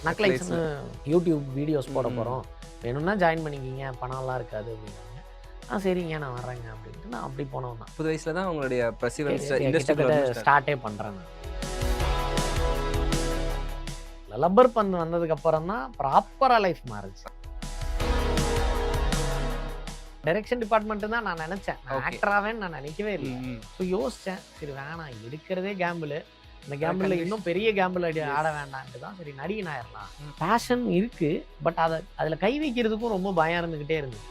நக்லைட்ஸ்னு YouTube videos போட போகிறோம், வேணும்னா ஜாயின் பண்ணிக்கிங்க, பணம்லாம் இருக்காது அப்படின்னாங்க. சரிங்க நான் வர்றேங்க அப்படின்ட்டு நான் அப்படி போனவன் தான். 30 வயசுல தான் உங்களுடைய கிட்டத்தட்ட ஸ்டார்ட்டே பண்ணுறேன் நான். லப்பர் பந்து வந்ததுக்கு அப்புறம் தான் ப்ராப்பராக லைஃப் மாறுச்சு. டைரக்ஷன் டிபார்ட்மெண்ட் தான் நான் நினைச்சேன், நான் ஆக்டராவேன்னு நான் நினைக்கவே இல்லை. ஸோ யோசித்தேன், சரி வேணாம், எடுக்கிறதே கேம்பிள், இந்த கேம்பிள் இன்னும் பெரிய கேம்பிள் ஆட வேண்டான்ட்டு தான் சரி நடிகன் ஆயிடலாம். பேஷன் இருக்கு, பட் அதில் கை வைக்கிறதுக்கும் ரொம்ப பயம் இருந்துகிட்டே இருந்தது.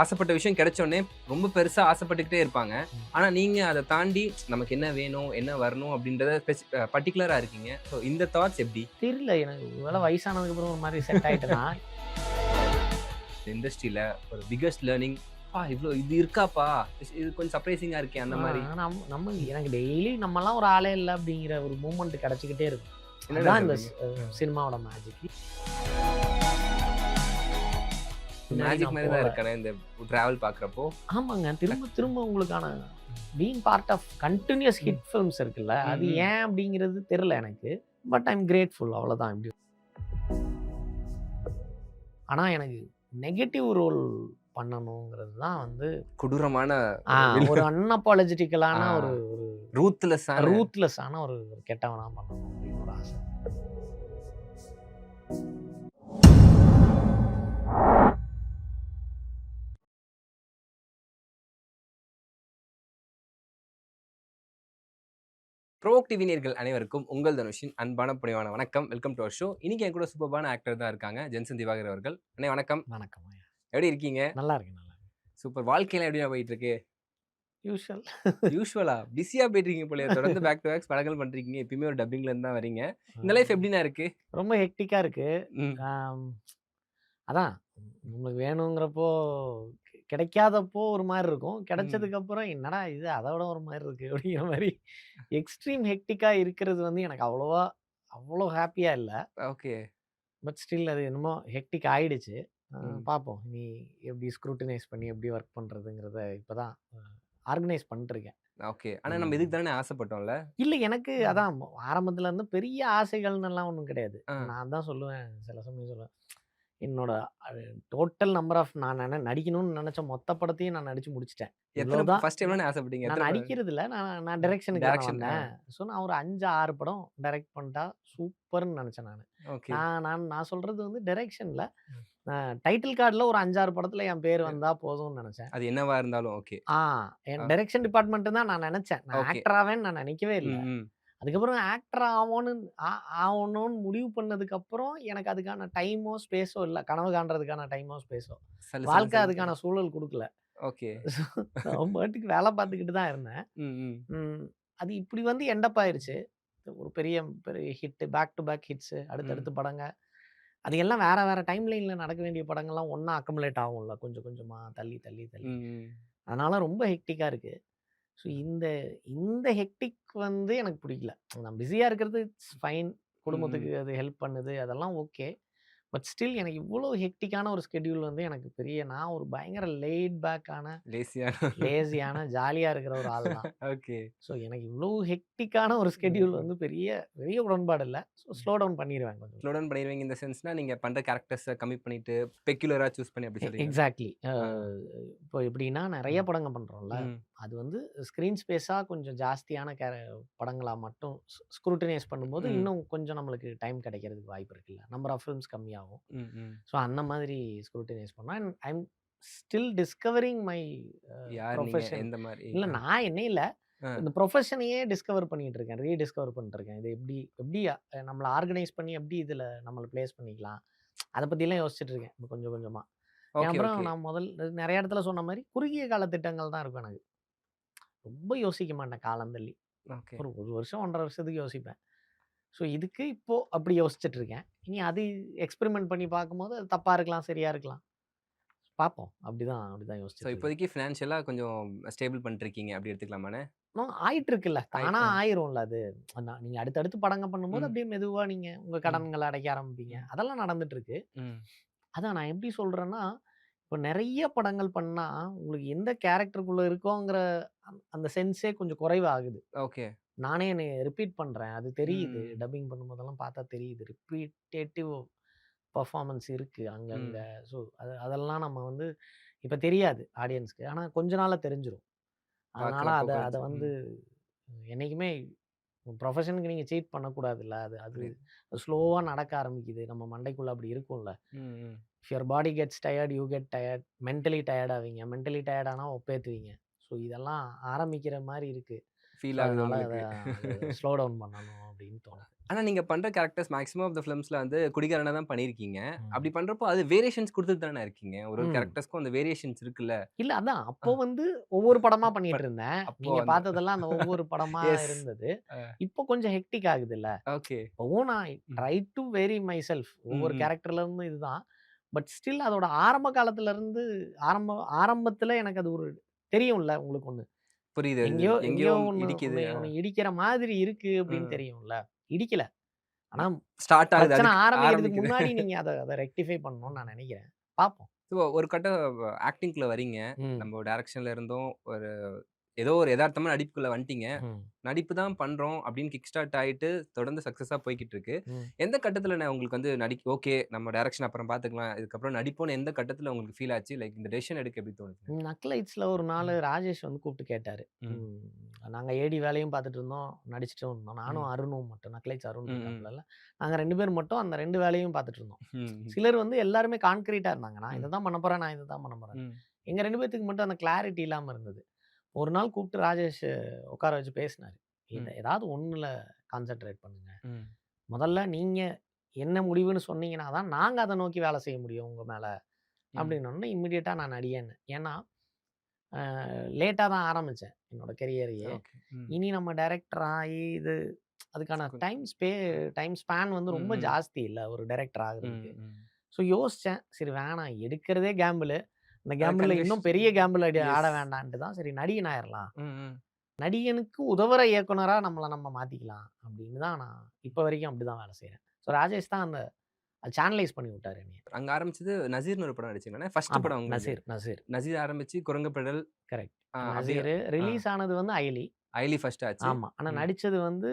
ஆசைப்பட்ட விஷயம் கிடைச்சோடனே ரொம்ப பெருசா ஆசைப்பட்டுக்கிட்டே இருப்பாங்க. ஆனா நீங்க அதை தாண்டி நமக்கு என்ன வேணும், என்ன வரணும் அப்படின்றத பர்டிகுலரா இருக்கீங்க. ஸோ இந்த தாட்ஸ் எப்படி? தெரியல எனக்கு, ஒருவேளை வயசானதுக்கு அப்புறம் ஒரு மாதிரி செட் ஆயிட்டுனா. இண்டஸ்ட்ரியில ஒரு பிகெஸ்ட் லேர்னிங், இவ்வளோ இது இருக்காப்பா, இது கொஞ்சம் சர்ப்ரைசிங்கா இருக்கே அந்த மாதிரி. நம்ம எனக்கு டெய்லி நம்மலாம் ஒரு ஆளே இல்லை அப்படிங்கிற ஒரு மூமெண்ட் கிடைச்சிக்கிட்டே இருக்கும். இதுதான் இந்த சினிமாவோட மேஜிக். மேஜிக் மாதிரி தான் இருக்கானே இந்த டிராவல் பார்க்குறப்போ. ஆமாங்க, திரும்ப திரும்ப உங்களுக்கான being part of continuous hit films இருக்குல்ல, அது ஏன் அப்படிங்கிறது தெரியல எனக்கு. பட் ஐம் கிரேட்ஃபுல், அவ்வளோதான். எப்படி ஆனால் எனக்கு நெகட்டிவ் ரோல் பண்ணணுங்கிறது தான் வந்து கொடூரமான ஒரு அன்அப்பாலஜெட்டிக்கலான ஒரு ரூத்லெஸ்ஸான ஒரு கெட்டவனா பண்ணணும் அப்படின்னு ஒரு ஆசை. ப்ரோவோக் டிவி நேயர்கள் அனைவருக்கும் உங்கள் தனுஷின் அன்பான பணிவான வணக்கம். Welcome to our show. இன்னைக்கு என் கூட சூப்பர்பான ஆக்டர் தான் இருக்காங்க, ஜென்சன் திவாகர் அவர்கள். அண்ணே வணக்கம். வணக்கம். எப்படி இருக்கீங்க? நல்லா இருக்கேன். சூப்பர். வாழ்க்கையில எப்படியா போயிட்டு இருக்கு? யூஷுவலா பிஸியா போயிட்டு இருக்கீங்க போல. தொடர்ந்து பேக் டு பேக் படங்கள் பண்றீங்க, எப்பயுமே ஒரு டப்பிங்ல இருந்து தான் வரீங்க. இந்த லைஃப் எப்படின்னா இருக்கு? ரொம்ப ஹெக்டிக்கா இருக்கு. அதான் உங்களுக்கு வேணுங்கிறப்போ கிடைக்காதப்போ ஒரு மாதிரி இருக்கும், கிடைச்சதுக்கு அப்புறம் என்னடா இது அதை விட ஒரு மாதிரி இருக்கு அப்படிங்கிற மாதிரி எக்ஸ்ட்ரீம் ஹெக்டிக்கா இருக்கிறது வந்து எனக்கு அவ்வளோ ஹாப்பியா இல்லை. ஓகே. பட் ஸ்டில் அது என்னமோ ஹெக்டிக் ஆயிடுச்சு. பார்ப்போம் நீ எப்படி ஸ்க்ரூட்டினைஸ் பண்ணி எப்படி ஒர்க் பண்ணுறதுங்கிறத இப்போதான் ஆர்கனைஸ் பண்ணிருக்கேன். ஓகே. ஆனால் நம்ம இதுக்கு தானே ஆசைப்பட்டோம்ல? இல்லை, எனக்கு அதான் ஆரம்பத்துல இருந்து பெரிய ஆசைகள்னு எல்லாம் ஒன்றும் கிடையாது. நான் தான் சொல்லுவேன், சில சமயம் சொல்லுவேன், என்னோட டோட்டல் நம்பர் ஆஃப் நான் நடிக்கணும்னு நினைச்ச மொத்த படத்தையும் நான் நடிச்சு முடிச்சிட்டேன். நான் நடிக்கிறது இல்லை, நான் டைரக்ஷனுக்கு வந்தேன். ஸோ நான் ஒரு 5-6 படம் டைரக்ட் பண்ணிட்டா சூப்பர்னு நினைச்சேன். நான் சொல்றது வந்து டைரக்ஷன்ல டைட்டில் கார்டுல ஒரு 5-6 படத்துல என் பேர் வந்தா போதும்னு நினைச்சேன். அது என்னவா இருந்தாலும் ஓகே. என் டைரக்ஷன் டிபார்ட்மெண்ட் தான் நான் நினைச்சேன், நான் ஆக்டராவேன்னு நான் நினைக்கவே இல்லை. அதுக்கப்புறம் ஆக்டர் ஆகணும்னு முடிவு பண்ணதுக்கு அப்புறம் எனக்கு அதுக்கான டைமோ ஸ்பேஸோ இல்லை, கனவு காண்றதுக்கான டைமோ ஸ்பேஸோ வாழ்க்கை அதுக்கான சூழல் கொடுக்கல. ஓகே. பாட்டுக்கு வேலை பார்த்துக்கிட்டு தான் இருந்தேன். அது இப்படி வந்து எண்டப் ஆயிருச்சு. ஒரு பெரிய பெரிய hit, back to back hits, அடுத்தடுத்து படங்க, அது எல்லாம் வேற வேற டைம் லைன்ல நடக்க வேண்டிய படங்கள்லாம் ஒன்னா அக்கமுலேட் ஆகும்ல, கொஞ்சம் கொஞ்சமா தள்ளி தள்ளி தள்ளி. அதனால ரொம்ப ஹெக்டிக்கா இருக்கு. ஸோ இந்த ஹெக்டிக் வந்து எனக்கு பிடிக்கல. நான் பிஸியாக இருக்கிறது இட்ஸ் ஃபைன், குடும்பத்துக்கு அது ஹெல்ப் பண்ணுது, அதெல்லாம் ஓகே. பட் ஸ்டில் எனக்கு இவ்வளோ ஹெக்டிக்கான ஒரு ஸ்கெடியூல் வந்து எனக்கு நான் ஒரு பயங்கர லேட் பேக்கான லேசியான ஜாலியாக இருக்கிற ஒரு ஆள் தான். ஓகே. ஸோ எனக்கு இவ்வளோ ஹெக்டிக்கான ஒரு ஸ்கெடியூல் வந்து பெரிய பெரிய உடன்பாடு இல்லை. ஸோ ஸ்லோ டவுன் பண்ணிடுவேன், கொஞ்சம் ஸ்லோ டவுன் பண்ணிடுவீங்க. இந்த சென்ஸ்னா நீங்கள் பண்ணுற கேரக்டர்ஸை கம்மி பண்ணிட்டு பெக்யூலராக சூஸ் பண்ணி அப்படி சொல்லுங்கள். எக்ஸாக்ட்லி. இப்போ எப்படின்னா நிறைய படங்கள் பண்ணுறோம்ல, அது வந்து ஸ்க்ரீன் ஸ்பேஸாக கொஞ்சம் ஜாஸ்தியான படங்களாக மட்டும் ஸ்க்ரூட்டினைஸ் பண்ணும்போது இன்னும் கொஞ்சம் நம்மளுக்கு டைம் கிடைக்கிறதுக்கு வாய்ப்பு இருக்குல்ல, நம்பர் ஆஃப் ஃபிலிம்ஸ் கம்மியாகும். ஸோ அந்த மாதிரி ஸ்க்ரூட்டினைஸ் பண்ணால் I am still discovering my profession. இல்லை, நான் என்ன இல்லை, இந்த ப்ரொஃபஷனையே டிஸ்கவர் பண்ணிட்டு இருக்கேன், ரீடிஸ்கவர் பண்ணிட்டு இருக்கேன். இது எப்படி நம்மளை ஆர்கனைஸ் பண்ணி எப்படி இதில் நம்மளை பிளேஸ் பண்ணிக்கலாம், அதை பற்றிலாம் யோசிச்சுட்டு இருக்கேன் இப்போ கொஞ்சம் கொஞ்சமாக. அப்புறம் நான் நிறைய இடத்துல சொன்ன மாதிரி குறுகிய கால திட்டங்கள் தான் இருக்கும் எனக்கு. ரொம்ப யோசிக்க மாட்டேன் காலம் தள்ளி. ஒரு வருஷம் 1.5 வருஷத்துக்கு யோசிப்பேன். ஸோ இதுக்கு இப்போ அப்படி யோசிச்சுட்டு இருக்கேன். இனி அது எக்ஸ்பெரிமெண்ட் பண்ணி பார்க்கும்போது அது தப்பா இருக்கலாம், சரியா இருக்கலாம், பார்ப்போம். அப்படிதான் யோசிச்சு. இப்போதைக்கு ஃபினான்ஷியலாக கொஞ்சம் ஸ்டேபிள் பண்ணிருக்கீங்க அப்படி எடுத்துக்கலாமாண்ணே? ஆயிட்டு இருக்குல்ல, தானா ஆயிரும்ல. அது நீங்க அடுத்தடுத்து படங்க பண்ணும்போது அப்படியே மெதுவா நீங்க உங்க கடன்களை அடைக்க ஆரம்பிப்பீங்க. அதெல்லாம் நடந்துட்டு இருக்கு. அதான் நான் எப்படி சொல்றேன்னா, இப்போ நிறைய படங்கள் பண்ணா உங்களுக்கு எந்த கேரக்டருக்குள்ள இருக்கோங்கிற அந்த சென்ஸே கொஞ்சம் குறைவாகுது. ஓகே. நானே என்னைய ரிப்பீட் பண்றேன். அது தெரியுது. ம். டப்பிங் பண்ணும்போதெல்லாம் பார்த்தா தெரியுது. ரிப்பீட்டேட்டிவ் பெர்ஃபார்மன்ஸ் இருக்கு அங்கங்க. ம். ஸோ அதெல்லாம் நம்ம வந்து இப்ப தெரியாது ஆடியன்ஸ்க்கு. ஆனா கொஞ்ச நாள்ல தெரிஞ்சிரும். அதனால பார்க்குறப்போ அத அத கொஞ்சம் வந்து என்னைக்குமே ப்ரொஃபஷனுக்கு நீங்க சீட் பண்ணக்கூடாதுல்ல. அது அது புரியுது. ஸ்லோவா நடக்க ஆரம்பிக்குது. நம்ம மண்டைக்குள்ள அப்படி இருக்கும்ல. ம். ம். If your body gets tired, you get tired. Mentally tired ஆவீங்க. மென்டலி டயர்ட் ஆனா ஒப்பேத்துவீங்க. ஸோ இதெல்லாம் ஆரம்பிக்கிற மாரி இருக்கு. ஸோ ஃபீல் ஆகுது அதனால உங்களுக்கு. அது ஸ்லோ டவுன் பண்ணணும் அப்படின்னு தோணுது. ஆனா நீங்க பண்ற கேரக்டர்ஸ் மேக்ஸிமம் ஆஃப் த ஃபிலிம்ஸ்ல வந்து குடிகாரனா தான் பண்ணியிருக்கீங்க. ம். அப்படி பண்றப்போ அது வேரியேஷன்ஸ் குடுத்துட்டு தானே இருக்கீங்க. ஒரு ஒரு ம். கேரக்டர்ஸ்க்கும் அந்த வேரியேஷன்ஸ் இருக்குல்ல. இல்ல அதான். அ அப்போ வந்து ஒவ்வொரு படமா பட் பண்ணிட்டுருந்தேன். அப்போ நீங்க அந்த பார்த்ததெல்லாம் அந்த ஒவ்வொரு படமா எஸ். இருந்தது. அ இப்போ கொஞ்சம் ஹெக்டிக் ஆகுதுல்ல. ஓகே. இப்பவும் நான் ம். Try to vary myself. ம். ஒவ்வொரு ம். கேரக்டர்ல இருந்தும் இதுதான். பட் ஸ்டில் அதோட ஆரம்ப காலத்துல இருந்து ஆரம்பத்துல எனக்கு அது ஒரு தெரியும்ல உங்களுக்கு ஒண்ணு. புரியுது. அது எங்கேயோ எங்கேயோ எங்கேயோ ஒண்ணு இடிக்குது. ஒண்ணு ஒண்ணு இடிக்கிற மாதிரி இருக்கு அப்படின்னு ம். தெரியும்ல. இடிக்கல. ஆனா ஸ்டார்ட் ஆகுது. பிரச்சனை அதுக்கு ஆரம்பிக்கிறதுக்கு ஆரம்பிக்குது. முன்னாடி நீங்க அத அத ரெக்டிஃபை பண்ணணும்னு நான் நெனைக்கிறேன். பார்ப்போம். ஸோ ஒரு கட்டம் ஆக்டிங்க்குள்ள வரீங்க. ம். நம்ம டைரக்ஷன்ல இருந்தும் ஒரு ஏதோ ஒரு எதார்த்தமா நடிப்புக்குள்ள வந்துட்டீங்க. ம். நடிப்பு தான் பண்றோம் அப்படின்னு கிக் ஸ்டார்ட் ஆயிட்டு தொடர்ந்து சக்சஸா போய்க்கிட்டு இருக்கு. ம். எந்த கட்டத்துல உங்களுக்கு வந்து ஓகே நம்ம டைரக்ஷன் அப்புறம் பார்த்துக்கலாம். இதுக்கப்புறம் நடிப்போம்னு எந்த கட்டத்துல உங்களுக்கு ஃபீல் ஆச்சு? லைக் இந்த டெசிஷன் எடுக்க எப்படி தோணுச்சுங்க? நக்லைட்ஸ்ல ஒரு நாளு ம். ராஜேஷ் வந்து கூப்பிட்டு கேட்டாரு. ம். ம். நாங்க ஏடி வேலையும் பார்த்துட்டு இருந்தோம். நடிச்சுட்டும் இருந்தோம். நானும் ம். அருணும் மட்டும். நக்லைட்ஸ் அருண் ம். ம். இருக்காப்லல்ல. நாங்க 2 பேர் மட்டும் அந்த 2 வேலையும் பார்த்துட்டு இருந்தோம். ம். சிலர் வந்து எல்லாருமே கான்கிரீட்டா இருந்தாங்க. நான் ம். இத தான் பண்ண போறேன், நான் இத தான் பண்ண போறேன். ம். எங்க 2 பேத்துக்கு மட்டும் அந்த கிளாரிட்டி இல்லாம இருந்தது. ஒரு நாள் கூப்பிட்டு ராஜேஷ் உட்கார வச்சு பேசினாரு. ம். ஏதாவது ஒண்ணுல கான்சன்ட்ரேட் பண்ணுங்க. ம். முதல்ல நீங்க என்ன முடிவுன்னு சொன்னீங்கன்னா தான், நாங்க அத நோக்கி வேலை செய்ய முடியும் உங்க மேல. ம். அப்டின்னோனே இம்மீடியட்டா நான் நடிகேன்னேன். ஏன்னா, அ லேட்டா தான் ஆரம்பிச்சேன் என்னோட கரியரையே. ஓகே. ம். இனி நம்ம டைரக்டர் ஆயி அதுக்கான டைம் ஸ்பேன் வந்து ம். ரொம்ப ம். ஜாஸ்தி இல்ல ஒரு டைரக்டர் ம். ஆகுறதுக்கு. ம். ஸோ யோசிச்சேன். சரி வேணாம் எடுக்கிறதே கேம்பிளு. அந்த அத கேம்பிள்ல இன்னும் பெரிய கேம்பிள் ஆட எஸ். வேண்டான்ட்டு தான் சரி நடிகன் ஆயிரலாம். ம். ம். நடிகனுக்கு உதவுற இயக்குனரா நம்ம மாத்திக்கலாம் அப்படின்னு தான் நான் இப்ப வரைக்கும் அப்படிதான் வேலை செய்றேன். ஸோ ராஜேஷ் தான் அந்த சேனலைஸ் பண்ணி விட்டாரு என்னைய. அங்க ஆரம்பிச்சது நசீர்ன்னு ஒரு படம் நடிச்சீங்களானே? ஃபர்ஸ்ட் ஆமா. படம் உங்களுது. நசீர். நசீர் ஆரம்பிச்சு குரங்குப்படல் கரெக்ட். அப்படியே நசீரு ஆ ரிலீஸ் ஆனது வந்து அயலி. ஐலி ஃபர்ஸ்ட் ஆச்சு. ஆமா. ஆனா ம். நடிச்சது வந்து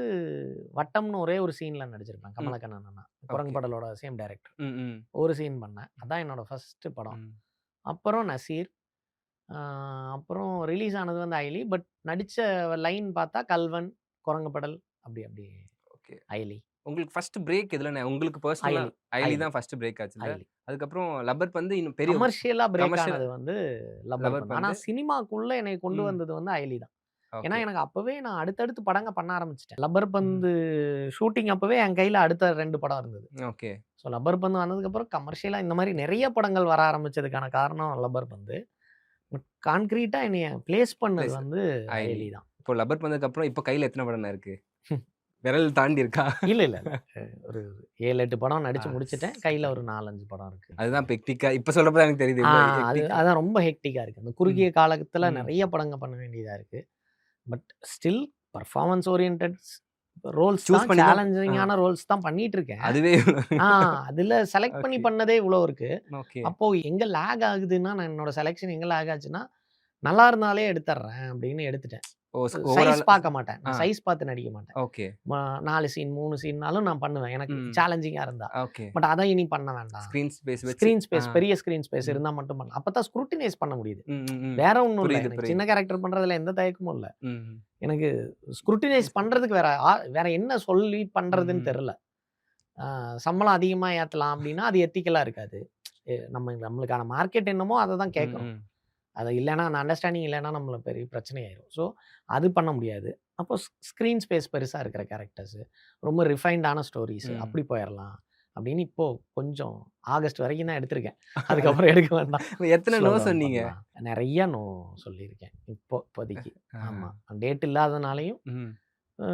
வட்டம்னு ஒரே ஒரு சீன்ல நடிச்சிருப்பேன். ம். கமலக்கண்ணன் அண்ணா. ஓகே. குரங்குப்படலோட சேம் டைரக்டர். ம். ம். ஒரு சீன் பண்ணேன். அதான் என்னோட ஃபர்ஸ்ட் படம். ம். அப்புறம் நசீர். ஆ அப்புறம் ரிலீஸ் ஆனது வந்து அயலி. பட் நடிச்ச லைன் பார்த்தா கல்வன், குரங்குப்படல் அப்படி ஓகே. அயலி. உங்களுக்கு ஃபர்ஸ்ட் பிரேக் எதுலண்ணே? உங்களுக்கு பெர்சனலா அயலி. ஐலி அயலி. தான் ஃபர்ஸ்ட் பிரேக் ஆச்சுல்ல? அயலி. அதுக்கப்புறம் லப்பர் பந்து இன்னும் பெரிய கமர்ஷியலா பிரேக் கமர்ஷியல் ஆனது வந்து லப்பர் லப்பர் பந்து. ஆனா பந்து. சினிமாக்குள்ள என்னைய கொண்டு ம். வந்தது வந்து அயலி தான். ஏன்னா ஓகே. எனக்கு அப்பவே நான் அடுத்தடுத்து படங்க பண்ண ஆரம்பிச்சுட்டேன். லப்பர் ம். பந்து ஷூட்டிங் அப்பவே என் கையில அடுத்த 2 படம் இருந்தது. ஓகே. ஸோ லப்பர் பந்து வந்ததுக்கப்புறம் கமர்ஷியலா இந்த மாரி நெறைய படங்கள் வர ஆரம்பிச்சதுக்கான காரணம் லப்பர் பந்து. கான்கிரீட்டா என்னைய பிளேஸ் பண்ணது பிளேஸ் வந்து ஐலி. அயலி தான். இப்போ லப்பர் பந்துக்கு அப்புறம் இப்போ கையில எத்தன படம்ண்ணே இருக்கு? விரல் தாண்டி இருக்கா? இல்ல. ஒரு 7, 8 படம் ஆ நடிச்சு முடிச்சுட்டேன். கையில சூப்பர். ஒரு 4, 5 படம் இருக்கு. அதுதான் இப்ப ஹெக்டிக்கா இப்ப சொல்றப்ப தான் எனக்கு தெரியுது. ஆ இவ்ளோ ஹெக்டிக்கா. அதான் ரொம்ப ஹெக்டிக்கா இருக்கு. அந்த ம். குறுகிய காலத்துல ம். நெறைய படங்க பண்ண வேண்டியதா இருக்கு. But still performance oriented roles choose தான் பண்ணி தான் சேலஞ்சிங்கான ரோல்ஸ் தான் பண்ணிட்டு இருக்கேன். அதுவே ஆ அதுல செலக்ட் பண்ணி ஓகே. பண்ணதே இவ்ளோ இருக்கு. ஓகே. அப்போ எங்க லேக் ஆகுதுன்னா, நான் என்னோட செலக்ஷன் எங்க லேக் ஆச்சுன்னா, நல்லா இருந்தாலே எடுத்துர்றேன் அப்படின்னு எடுத்துட்டேன். ஓ சைஸ் ஓவரால் பார்க்க மாட்டேன். ஆ நான் சைஸ் பார்த்து நடிக்க மாட்டேன். ஓகே. 4 சீன், 3 சீன்னாலும் நான் பண்ணுவேன். எனக்கு ம். சேலஞ்சிங்கா இருந்தா. ஓகே. பட் அத இனி பண்ண வேண்டாம். ஸ்கிரீன் ஸ்பேஸ் வச்சு ஸ்கிரீன் ஸ்பேஸ் பெரிய ஸ்கிரீன் ஸ்பேஸ் ம். இருந்தா மட்டும் பண்ணலாம். அப்பதான் ஸ்க்ரூட்டினைஸ் பண்ண முடியுது. ம். ம். ம். வேற ஒண்ணும் இல்ல. புரியுது, எனக்கு புரியுது. சின்ன கேரக்டர் பண்றதுல எந்த தயக்கமும் இல்ல. ம். எனக்கு ஸ்க்ரூட்டினைஸ் பண்றதுக்கு வேற என்ன சொல்லி பண்றதுன்னு ம். தெரியல. ஆ சம்பளம் அதிகமா ஏத்தலாம் அப்டின்னா, அது எத்திக்கலா இருக்காது. நம்மளுக்கான மார்க்கெட் என்னமோ அத தான் ம். கேட்கறோம். ம். அது இல்லன்னா அந்த அண்டர்ஸ்டாண்டிங் இல்லன்னா நம்மள பெரிய பிரச்சனை ஆயிரும். ஸோ அது பண்ண முடியாது. அப்போ ஸ்க்ரீன் ஸ்பேஸ் பெருசா இருக்கிற கேரக்டர்ஸ், ரொம்ப ரிஃபைன்டான ஸ்டோரீஸ் ம். அப்படி போயிரலாம். அப்படின்னு இப்போ கொஞ்சம் ஆகஸ்ட் வரைக்கும் தான் எடுத்திருக்கேன். அதுக்கப்புறம் எடுக்க வேண்டாம். எத்தன ஸ்லோ நோ டவுன் சொன்னீங்க? பண்ணலாம். நெறைய நோ சொல்லியிருக்கேன். இப்போதைக்கு. ஆ. ஆமா. டேட் இல்லாதனாலயும், ம். அ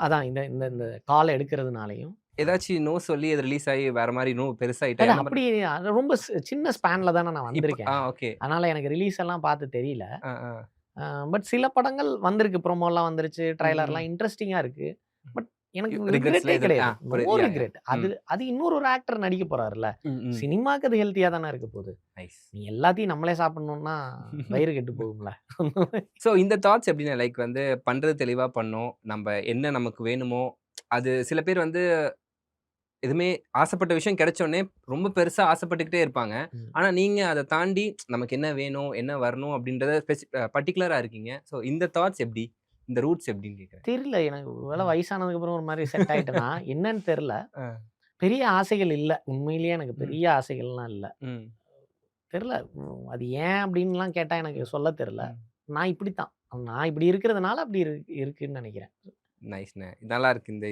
அதான் இந்த இந்த இந்த கால் எடுக்கிறதுனாலயும். ஏதாச்சும் நோ சொல்லி அது ரிலீஸ் ஆகி வேற மாரி நோ பெருசாயிட்டா அது அந்த மாரி அப்படி அது ரொம்ப சின்ன ஸ்பேன்ல தானே நான் இப்ப வந்திருக்கேன். ஓகே. அதனால எனக்கு ரிலீஸ் எல்லாம் பார்த்து தெரியல. ஆ. பட் சில படங்கள் வந்திருக்கு. ப்ரோமோலாம் வந்துருச்சு. ம். ட்ரெய்லர்லாம் ம். இன்ட்ரஸ்டிங்கா இருக்கு. பட் எனக்கு ரிக்ரெட்ஸ்ல ரிக்ரெட்டே எதுவும் கிடையாது. நோ புரியுது. யா, யா. ரிக்ரெட். அது ம். அது இன்னொரு ஒரு ஆக்டர் நடிக்க போறாருல்ல. ம், ம். சினிமாக்கு அது ஹெல்த்தியா தானே இருக்க போகுது. நைஸ். நீ எல்லாத்தையும் நம்மளே சாப்பிடணும்னா வயிறு கெட்டு போகும்ல. ஸோ இந்த தாட்ஸ் எப்படின்னா, லைக் வந்து பண்றது தெளிவா பண்ணணும். நம்ப என்ன நமக்கு வேணுமோ, அது சில பேர் வந்து எதுவுமே ஆசைப்பட்ட விஷயம் கிடைச்ச உடனே ரொம்ப பெருசா ஆசைப்பட்டுக்கிட்டே இருப்பாங்க. ம். ஆனா நீங்க அத தாண்டி நமக்கு என்ன வேணும், என்ன வரணும் அப்படின்றத பர்ட்டிகுலரா இருக்கீங்க. ஸோ இந்த தாட்ஸ் எப்படி? இந்த ரூட்ஸ் எப்படின்னு கேட்கிறேன். தெரியல எனக்கு ஒரு வேளை ம். வயசானதுக்கு அப்புறம் ஒரு மாரி செட் ஆயிட்டேனா, என்னன்னு தெரியல. அ. பெரிய ஆசைகள் இல்ல. உண்மையிலேயே எனக்கு ம். பெரிய ஆசைகள்லாம் இல்ல. ம். தெரியல. அது ஏன் அப்டின்லாம் கேட்டா எனக்கு சொல்ல தெரியல. ம். நான் இப்படித்தான். நான் இப்படி இருக்கிறதுனால அப்படி இருக்குன்னு நெனைக்கிறேன். நைஸ்ண்ணே. நல்லா இருக்கு இந்த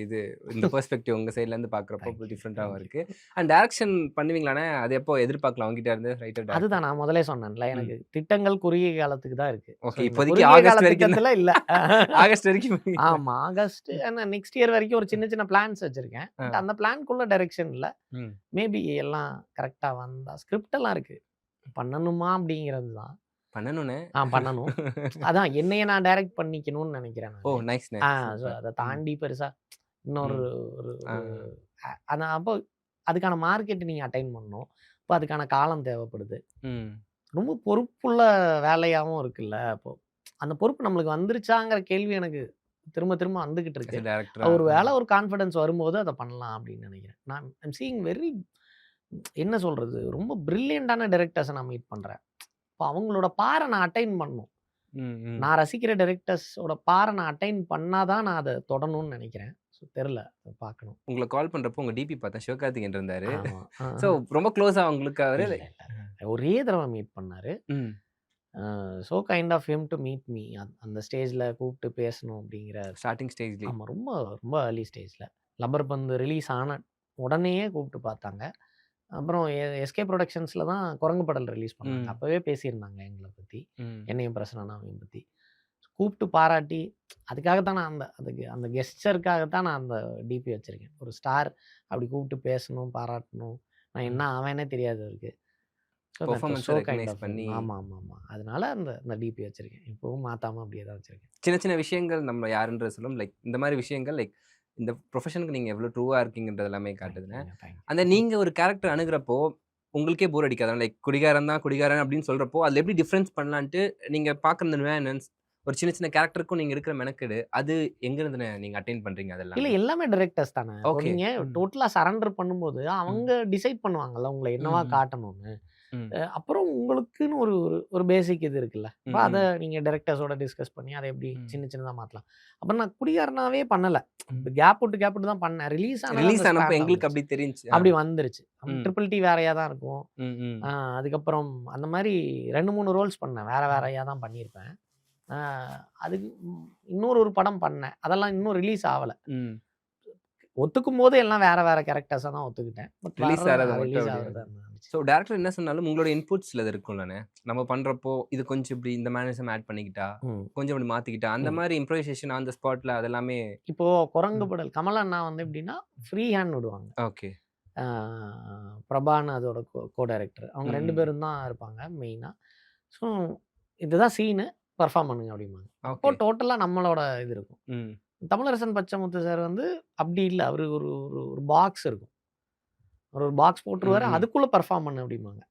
பெர்ஸ்பெக்டிவ் உங்க சைட்ல இருந்து பார்க்குறப்போ தேங்க் யூ, டிஃபரெண்ட்டாவும் தேங்க் யூ. இருக்கு. அண்ட் டைரக்ஷன் பண்ணுவீங்களாண்ணே? அது எப்போ எதிர்பார்க்கலாம் உங்ககிட்ட இருந்து ரைட்டர், டைரக்டர்? அதுதான் நான் முதலே சொன்னேன்ல. ம். எனக்கு திட்டங்கள் குறுகிய காலத்துக்கு தான் இருக்கு. So okay. இந்த இப்போதைக்கு குறுகிய கால ஆகஸ்ட் வரைக்கும் தான். திட்டத்துல இல்ல. ஆகஸ்ட் வரைக்கும். ஆமா. ஆகஸ்ட் ஆனா நெக்ஸ்ட் இயர் வரைக்கும் ஒரு சின்ன சின்ன பிளான்ஸ் வச்சிருக்கேன். ஆ. பட் அந்த பிளான்க்குள்ள டைரக்ஷன் இல்ல. ம். மேபி எல்லாம் கரெக்ட்டா வந்தா ஸ்கிரிப்ட் எல்லாம் இருக்கு. பண்ணணுமா அப்படிங்கிறது தான். பண்ணணுண்ணே. பண்ணணும். அதான் என்னைய நான் டைரக்ட் பண்ணிக்கணும்னு நெனைக்கிறேன் ஓ! நானு. நைஸ்ண்ணே. So super. அத ம். தாண்டி பெருசா இன்னொரு ம். ஒரு ஆ. ஒரு அதான் அப்போ அதுக்கான மார்க்கெட் நீங்க அட்டைன் பண்ணணும். அப்ப அதுக்கான காலம் தேவைப்படுது. ம். ரொம்ப பொறுப்புள்ள வேலையாவும் இருக்குல்ல. அப்போ அந்த பொறுப்பு நம்மளுக்கு வந்துருச்சாங்கிற கேள்வி எனக்கு திரும்ப திரும்ப வந்துகிட்டு ஆஸ் இருக்கு. எ டைரக்டரா. ஒரு வேள ஒரு கான்ஃபிடன்ஸ் வரும்போது அத பண்ணலாம் அப்படின்னு நெனைக்கிறேன். நான் ஐ அம் சீயிங் வெரி என்ன சொல்றது? ரொம்ப பிரில்லியன்ட்டான டைரக்டர்ஸ நான் மீட் பண்றேன். அப்ப அவங்களோட பார நான் அட்டைன் பண்ணணும். ம். ம். நான் ரசிக்கிற டைரக்டர்ஸோட பார நான் அட்டைன் பண்ணா தான் நான் அத தொடணும்னு நெனைக்கிறேன். ஸோ தெரியல. பார்க்கணும். உங்கள கால் பண்றப்போ உங்க டிபி பார்த்தேன். சிவகார்த்திகேயன் இருந்தாரு. ஆமா. ஸோ ரொம்ப க்ளோஸா உங்களுக்கு அவரு? இல்ல, இல்ல. ஒரே தடவ மீட் பண்ணாரு. ம். So kind of him to meet me. அந்த ஸ்டேஜ்ல கூப்பிட்டு பேசணும் அப்படிங்கிற ஸ்டார்ட்டிங் ஸ்டேஜ்லயே. ஆமா. ரொம்ப ரொம்ப ஏர்லி ஸ்டேஜ்ல. லப்பர் பந்து ரிலீஸ் ஆன உடனேயே கூப்பிட்டு பார்த்தாங்க. அப்புறம் எஸ்கே புரொடக்ஷன்ஸ்ல தான் குரங்கு படல் ரிலீஸ் பண்ணாங்க. ம். அப்பவே பேசியிருந்தாங்க எங்கள பத்தி. ம். என்னையும் பிரசன்னா அண்ணாவையும் பத்தி. கூப்பிட்டு பாராட்டி அதுக்காக தான் நான் அதுக்கு அந்த கெஸ்டருக்காக தான் நான் அந்த டிபி வச்சிருக்கேன். ஒரு ஸ்டார் அப்படி கூப்பிட்டு பேசணும், பாராட்டணும். நான் என்ன ம். ஆவேன்னே தெரியாது அவருக்கு. So that was performance so kind recognise of பண்ணி ஆமா. அதனால அந்த டிபி வச்சிருக்கேன். இப்பவும் மாத்தாம அப்படியே தான் வச்சிருக்கேன். சின்ன சின்ன விஷயங்கள் நம்ம யாருன்றது சொல்லும். லைக் இந்த மாரி விஷயங்கள் லைக் இந்த ப்ரொஃபஷனுக்கு நீங்க எவ்வளோ ட்ரூவா இருக்கீங்கன்றது எல்லாமே காட்டுதுண்ணே. தேங்க்யூ. அந்த நீங்க ஒரு கேரக்டர் அணுகுறப்போ, உங்களுக்கே போர் அடிக்காதா? லைக் குடிகாரன் தான் குடிகாரன் அப்படின்னு சொல்றப்போ, அதுல எப்படி டிஃபரன்ஸ் பண்ணலான்ட்டு நீங்க பார்க்குற அந்த நுவான்ஸ், ஒரு சின்ன சின்ன கேரக்டருக்கும் நீங்க எடுக்கிற மெனக்கெடு, அது எங்கருந்துண்ணே நீங்க அட்டெயின் பண்றீங்க அது இல்ல எல்லாமே? எல்லாமே டைரக்டர்ஸ் தானே. இப்போ ஓகே. நீங்க ம். டோட்டலா சரண்டர் பண்ணும்போது, ம். அவங்க டிசைட் பண்ணுவாங்கல்ல, உங்கள ம். என்னவா ம். காட்டணும்னு. ம். அப்புறம் உங்களுக்குன்னு ஒரு ஒரு ஒரு பேசிக் இது இருக்குல்ல. ம். அப்ப அத ம். நீங்க டைரக்டர்ஸோட டிஸ்கஸ் பண்ணி, அத எப்படி ம். சின்ன சின்னதா மாத்தலாம். அப்புறம் நான் குடிகாரனாவே பண்ணல. ம். கேப் விட்டு தான் பண்ணேன். ரிலீஸ் ஆனது ரிலீஸ் அந்த ஆனப்போ ஸ்பேன்ல எங்களுக்கு வந்துருச்சு. அப்படி தெரிஞ்சுச்சு. அப்படி வந்துருச்சு. ம். ட்ரிபிள் டி வேறயா தான் இருக்கும். ம். ம். அதுக்கப்புறம் அந்த மாரி 2, 3 ரோல்ஸ் பண்ணேன். வேறயா தான் பண்ணியிருப்பேன். அ அதுக்கு இன்னொரு ஒரு படம் பண்ணேன். அதெல்லாம் இன்னும் ரிலீஸ் ஆவல. ம். ஒத்துக்கும்போது எல்லாம் வேற கேரக்டர்ஸா தான் ஒத்துக்கிட்டேன். பட் ரிலீஸ் ஆறது மட்டும் ரிலீஸ் அப்படி ஆகுறது இருந்துச்சு. ஸோ டைரக்டர் என்ன சொன்னாலும் உங்களோட இன்புட்ஸ் சிலது இருக்கும்லண்ணே. நம்ம பண்றப்போ, இது கொஞ்சம் இப்படி இந்த மேனரிசம் ஆட் பண்ணிக்கிட்டா, ம். கொஞ்சம் இப்படி மாத்திக்கிட்டா, அந்த ம். மாரி இம்ப்ரோவைசேஷன் ஆன் த ஸ்பாட்ல அதெல்லாமே. இப்போ குரங்கு ம். படல் கமல் அண்ணா வந்து எப்படின்னா, ஃப்ரீ ஹேண்ட் விடுவாங்க. ஓகே. ஆ பிரபான்னு அதோட டைரக்டர். அவங்க 2 ம். பேரும் தான் இருப்பாங்க மெயினா. ஸோ இதுதான் சீனு பெர்ஃபார்ம் பண்ணுங்க அப்படிம்பாங்க. அப்போ ஓகே. டோட்டலா நம்மளோட இது இருக்கும். ம். தமிழரசன் பச்சமுத்து சார் வந்து அப்படி இல்ல. அவரு ஒரு ஒரு ஒரு பாக்ஸ் இருக்கும். ஒரு பாக்ஸ் ம். போட்டுருவாரு. ம். அதுக்குள்ள பெர்ஃபார்ம் பண்ணு அப்படிம்பாங்க.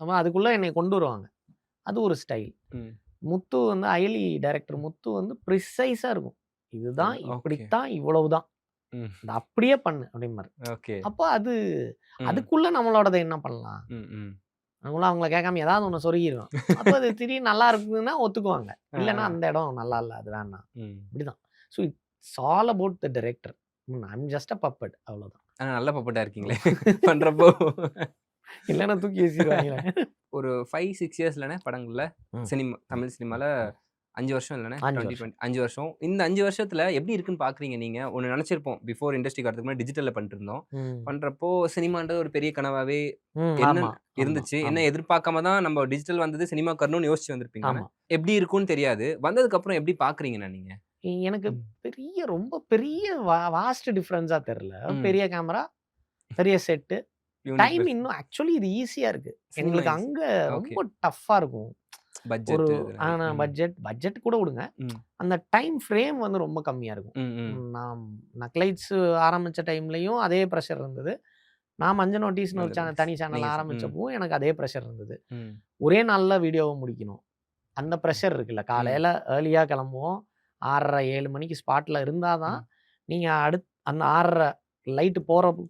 ஆமா அதுக்குள்ள என்னைய கொண்டு வருவாங்க. அது ஒரு ஸ்டைல். ம். முத்து வந்து அயலி டைரக்டர் முத்து வந்து ப்ரிசைஸா இருக்கும். இதுதான், ஓகே. இப்படித்தான், இவ்வளவுதான். ம். இத அப்படியே பண்ணு அப்படிம்பாரு. ஓகே. அப்போ அது ம். அதுக்குள்ள நம்மளோடத என்ன பண்ணலாம்? ம். ம். நம்மளும் அவங்கள கேட்காம ஏதாவது ஒண்ணு சொருகிருவோம். அப்போ அது திடீர்னு நல்லா இருக்குதுன்னா ஒத்துக்குவாங்க. ஆ, இல்லன்னா ஆ. அந்த இடம் நல்லா இல்ல. அது வேணாம். ம். இப்படிதான். So it's all about the director. I am just a puppet அவ்வளோதான். ஆனா நல்ல பப்பட்டா இருக்கீங்களே பண்றப்போ. இல்லன்னா தூக்கி வீசிருவாங்களே. ஒரு 5, 6 இயர்ஸ்லண்ணே படங்கள்ல ம். தமிழ் சினிமால 5 வருஷம் இல்லண்ணே? 5 2020 வருஷம். 5 வருஷம். இந்த 5 வருஷத்துல எப்படி இருக்குன்னு பார்க்குறீங்க நீங்க? ஒண்ணு நெனச்சிருப்போம். பிஃபோர் இண்டஸ்ட்ரிக்கு வரதுக்கு முன்னாடி டிஜிட்டல்ல பண்ணிட்டுருந்தோம். ம். பண்றப்போ சினிமான்றது ஒரு பெரிய கனவாவே ஆமா, என்ன ஆமா, இருந்துச்சு. என்ன ஆமா, எதிர்பார்க்காம தான் நம்ம டிஜிட்டல் வந்தது சினிமாக்கு வரணும்னு யோசிச்சு வந்திருப்பீங்கண்ணே. ஆமா. எப்படி இருக்கும்னு தெரியாது. வந்ததுக்கு அப்புறம் எப்படி பார்க்குறீங்கண்ணே நீங்க? எனக்கு ம். ரொம்ப பெரிய வாஸ்ட் டிஃபரன்ஸா தெரியல. ம். பெரிய கேமரா, பெரிய செட்டு. யூனிட் டைம் பெருசு. இன்னும் ஆக்சுவலி இது ஈஸியா இருக்கு. சினிமா எங்களுக்கு ஈஸி. அங்க ஓகே. ரொம்ப டஃப்பா இருக்கும். பட்ஜெட் ஒரு இதெல்லாம். பட்ஜெட் கூட விடுங்க. ம். அந்த டைம் ஃப்ரேம் வந்து ரொம்ப கம்மியா இருக்கும். ம். ம். நான் நக்லைட்ஸ் ஆரம்பிச்ச டைம்லயும் அதே பிரஷர் இருந்தது. நான் மஞ்ச நோட்டீஸ்ன்னு ஒரு மஞ்சள் தனி சேனல் நீங்க ஆரம்பிச்சப்பவும் எனக்கு அதே பிரஷர் இருந்தது. ம். ஒரே நாள்ல வீடியோவ முடிக்கணும். அந்த பிரஷர் இருக்குல்ல. ம். காலையில ஏர்லியா கிளம்புவோம். 6:30, 7 மணிக்கு ஸ்பாட்ல இருந்தா தான், ம். நீங்க அந்த 6:30 லைட்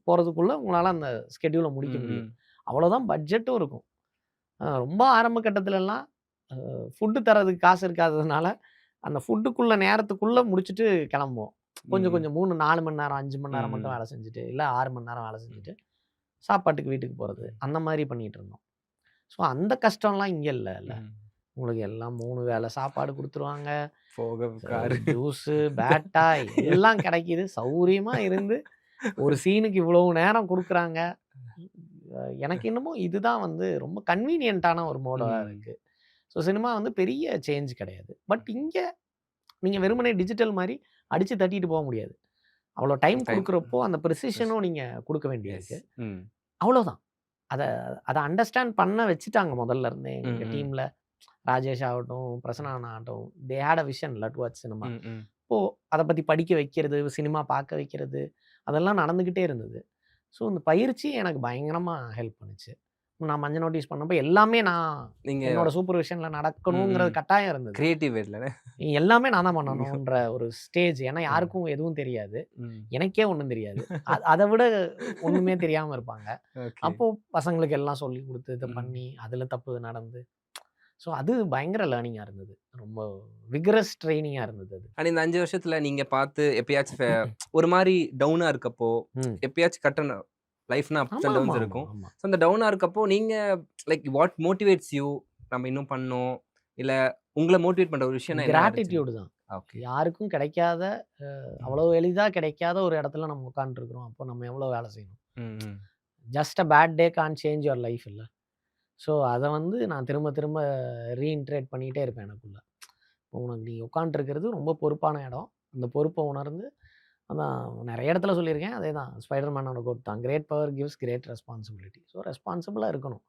போறதுக்குள்ள உங்களால அந்த ஸ்கெட்யூல முடிக்க ம். முடியும். ம். அவ்வளோதான் பட்ஜெட்டும் இருக்கும். ரொம்ப ஆரம்ப கட்டத்துலலாம் ஃபுட் தர்றதுக்கு காசு இருக்காததுனால, அந்த ஃபுட்டுக்குள்ள நேரத்துக்குள்ள முடிச்சுட்டு கிளம்புவோம். கொஞ்சம் ம். கொஞ்சம் 3, 4 மணி நேரம், 5 மணி நேரம் மட்டும் ம். வேலை செஞ்சுட்டு, இல்ல 6 மணி நேரம் வேலை ம். செஞ்சுட்டு, சாப்பாட்டுக்கு வீட்டுக்கு போறது. ம். அந்த மாரி பண்ணிட்டு இருந்தோம். ஸோ அந்த கஷ்டம்லாம் இங்க இல்லல்ல. ம். உங்களுக்கு எல்லாம் 3 வேள சாப்பாடு குடுத்துருவாங்க. போக காரு. ஜூஸு, பேட்டா எல்லாம் கிடைக்குது. சௌரியமா இருந்து ஒரு சீனுக்கு இவ்வளவு நேரம் குடுக்குறாங்க. எனக்கு என்னமோ இதுதான் வந்து ரொம்ப கன்வீனியன்ட்டான ஒரு மோடா ம். இருக்கு. ஸோ சினிமா வந்து பெரிய சேஞ்ச் கிடையாது. பட் இங்க நீங்க வெறுமனே டிஜிட்டல் மாரி அடிச்சு தட்டிட்டு போ முடியாது. அவ்வளோ டைம் டைம். குடுக்குறப்போ அந்த பிரிசிஷனும் நீங்க குடுக்க எஸ். வேண்டியிருக்கு. ம். அவ்வளோதான். அத அத அண்டர்ஸ்டாண்ட் பண்ண வச்சுட்டாங்க முதல்ல இருந்தே ம். எங்க ம். டீம்ல. ராஜேஷ் ஆகட்டும், பிரசன்னா ஆகட்டும், they had a vision towards cinema. ம். ம். இப்போ அத பத்தி படிக்க வைக்கிறது, சினிமா பார்க்க வைக்கிறது, அதெல்லாம் நடந்துகிட்டே இருந்தது. ஸோ இந்த பயிற்சி எனக்கு பயங்கரமா ஹெல்ப் பண்ணுச்சு. நான் மஞ்ச நோட்டீஸ் பண்ணப்போ எல்லாமே நான் நீங்க என்னோட சூப்பர்விஷன்ல ம். நடக்கணுங்கிறது ம். கட்டாயம் இருந்தது. கிரியேட்டிவ் வேலல. எல்லாமே நான் தான் பண்ணணுன்ற ஒரு ஸ்டேஜ். ஏன்னா அ. யாருக்கும் எதுவும் தெரியாது. ம். எனக்கே ஒண்ணும் தெரியாது. அத விட ஒண்ணுமே தெரியாம இருப்பாங்க. ஓகே. அப்போ பசங்களுக்கு எல்லாம் சொல்லிக் குடுத்து, இத ம். பண்ணி, அதுல தப்பு நடந்து. ஸோ அது பயங்கர லேர்னிங்கா இருந்தது. ரொம்ப விகரஸ் ட்ரெய்னிங்கா இருந்தது அது. ஆனா இந்த 5 வருஷத்துல நீங்க பார்த்து எப்பயாச்சும் ஒரு மாரி டவுனா இருக்கப்போ, ம். எப்பயாச்சும் லைஃப்னா அப்ஸ் ஆமா, அண்ட் ஆமா, டவுன்ஸ் ஆமா, இருக்கும். ஆமா. ஸோ அந்த டவுனா இருக்கப்போ நீங்க லைக் வாட் மோட்டிவேட்ஸ் யூ? நம்ம இன்னும் பண்ணணும். இல்ல உங்கள மோட்டிவேட் பண்ற ஒரு விஷயம்னா என்னவா இருந்துச்சுங்க? கிராட்டிட்யூட் தான். ஓகே. யாருக்கும் கிடைக்காத, ம். அவ்வளவு எளிதா கிடைக்காத ஒரு இடத்துல நம்ம உட்கார்ந்துருக்கிறோம். அப்போ நம்ம எவ்வளோ வேலை செய்யணும்? ம். ம். Just a bad day can't change your life இல்ல. ஸோ அத வந்து நான் திரும்ப திரும்ப ரீஇன்டரேட் பண்ணிட்டே இருப்பேன் எனக்குள்ள. உனக்கு நீ உட்காந்துருக்கிறது ரொம்ப பொறுப்பான இடம். அந்த பொறுப்ப உணர்ந்து அதான் நெறைய இடத்துல சொல்லியிருக்கேன். அதேதான் ஸ்பைடர் மேனோட கோட் தான். Great power gives great responsibility. So ரெஸ்பான்சிபிளா இருக்கணும்.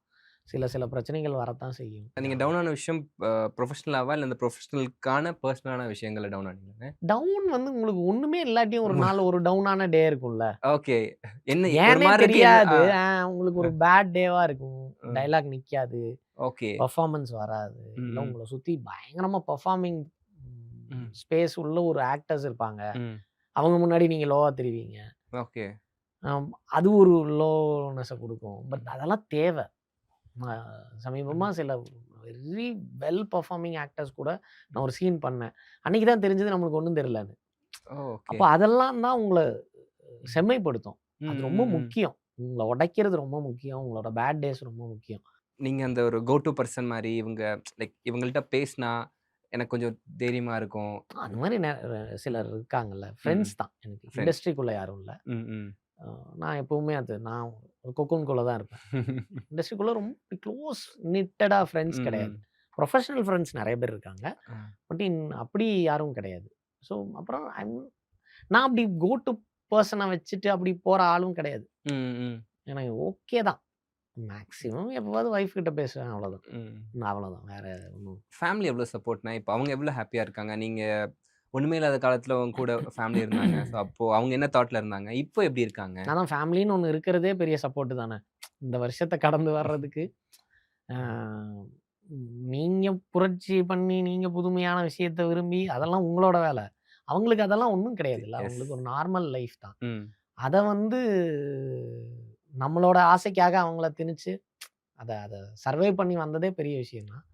சில சில பிரச்சனைகள் வரத்தான் செய்யும். நீங்க டவுன் ஆன விஷயம் ப்ரொஃபஷனலாவா? இல்ல இந்த ப்ரொஃபஷனலுக்கான பெர்சனலான விஷயங்கள்ல டவுன் ஆனீங்களாங்க? டவுன் வந்து உங்களுக்கு ஒண்ணுமே இல்லாட்டியும் ஒரு நாள் ஒரு டவுனான டே இருக்கும்ல. ஓகே. என்ன ஒரு ஏன்னே மாரி இருக்கு என்ன தெரியாது. உங்களுக்கு ஒரு பேட் டேவா இருக்கும். ம். டயலாக் நிக்காது. ஓகே. பெர்ஃபார்மன்ஸ் வராது. இல்ல ம். உங்கள சுத்தி பயங்கரமா பெர்ஃபார்மிங் ம். ஸ்பேஸ் உள்ள ஒரு ஆக்டர்ஸ் இருப்பாங்க. ம். அவங்க முன்னாடி நீங்க லோவா தெரிவீங்க. ஓகே. ஆம், அது ஒரு லோனஸ குடுக்கும். பட் அதெல்லாம் தேவ. அ சமீபமா ம். சில வெரி வெல் பெர்ஃபார்மிங் ஆக்டர்ஸ் கூட நான் ஒரு சீன் பண்ணேன். அன்னைக்கு தான் தெரிஞ்சது நம்மளுக்கு ஒண்ணும் தெரியலன்னு. ஓகே. அப்போ அதெல்லாம் தான் உங்கள செம்மைப்படுத்தும். ம். அது ரொம்ப ம். ம். முக்கியம். உங்கள உடைக்கிறது ரொம்ப முக்கியம். உங்களோட பேட் டேஸ் ரொம்ப முக்கியம். நீங்க அந்த ஒரு கோ டூ பெர்சன் மாரி இவங்க லைக் இவங்கள்ட்ட பேசினா எனக்கு கொஞ்சம் தைரியமா இருக்கும். அந்த மாரி சிலர் இருக்காங்கல்ல. ம். ஃப்ரெண்ட்ஸ் தான் எனக்கு. ஃப்ரெண்ட்ஸ். இண்டஸ்ட்ரிக்குள்ள யாரும் இல்ல. ம். ம். அ நான் எப்பவுமே நான் ஒரு கொக்கூன்குள்ள தான் இருப்பேன். இண்டஸ்ட்ரிக்குள்ள ரொம்ப க்ளோஸ் நிட்டடா ஃப்ரெண்ட்ஸ் கிடையாது. ம். ப்ரொஃபஷனல் ஃப்ரெண்ட்ஸ் நெறைய பேர் இருக்காங்க. அ. பட் அப்படி யாரும் கிடையாது. ஸோ அப்புறம் நான் அப்படி கோ டூ பெர்சன வச்சுட்டு அப்படி போற ஆளும் கிடையாது. ம். ம். எனக்கு ஓகே தான். மேக்ஸிமம் எப்பவாவது ஒய்ஃப் கிட்ட பேசுவேன் அவ்வளோதான். ம். அவ்வளோதான். வேற ஒண்ணும் ஃபேமிலி எவ்வளோ சப்போர்ட்னா, இப்ப அவங்க எவ்வளோ ஹேப்பியா இருக்காங்க? நீங்க ஒண்ணுமே இல்லாத காலத்துல உங்க கூட ஃபேமிலி இருந்தாங்க. ஸோ அப்போ அவங்க என்ன தாட்ல இருந்தாங்க? இப்போ எப்படி இருக்காங்க? அதான் ஃபேமிலின்னு ஒண்ணு இருக்கிறதே பெரிய சப்போர்ட் தானே. இந்த வருஷத்த கடந்து வர்றதுக்கு. ஆ நீங்க புரட்சி பண்ணி, நீங்க புதுமையான விஷயத்த விரும்பி, அதெல்லாம் உங்களோட வேல. அவங்களுக்கு அதெல்லாம் ஒண்ணும் கிடையாதுல்ல. எஸ். அவங்களுக்கு ஒரு நார்மல் லைஃப் தான். ம். அத வந்து நம்மளோட ஆசைக்காக அவங்கள திணிச்சு, அத அத சர்வை பண்ணி வந்ததே பெரிய விஷயம் தான்.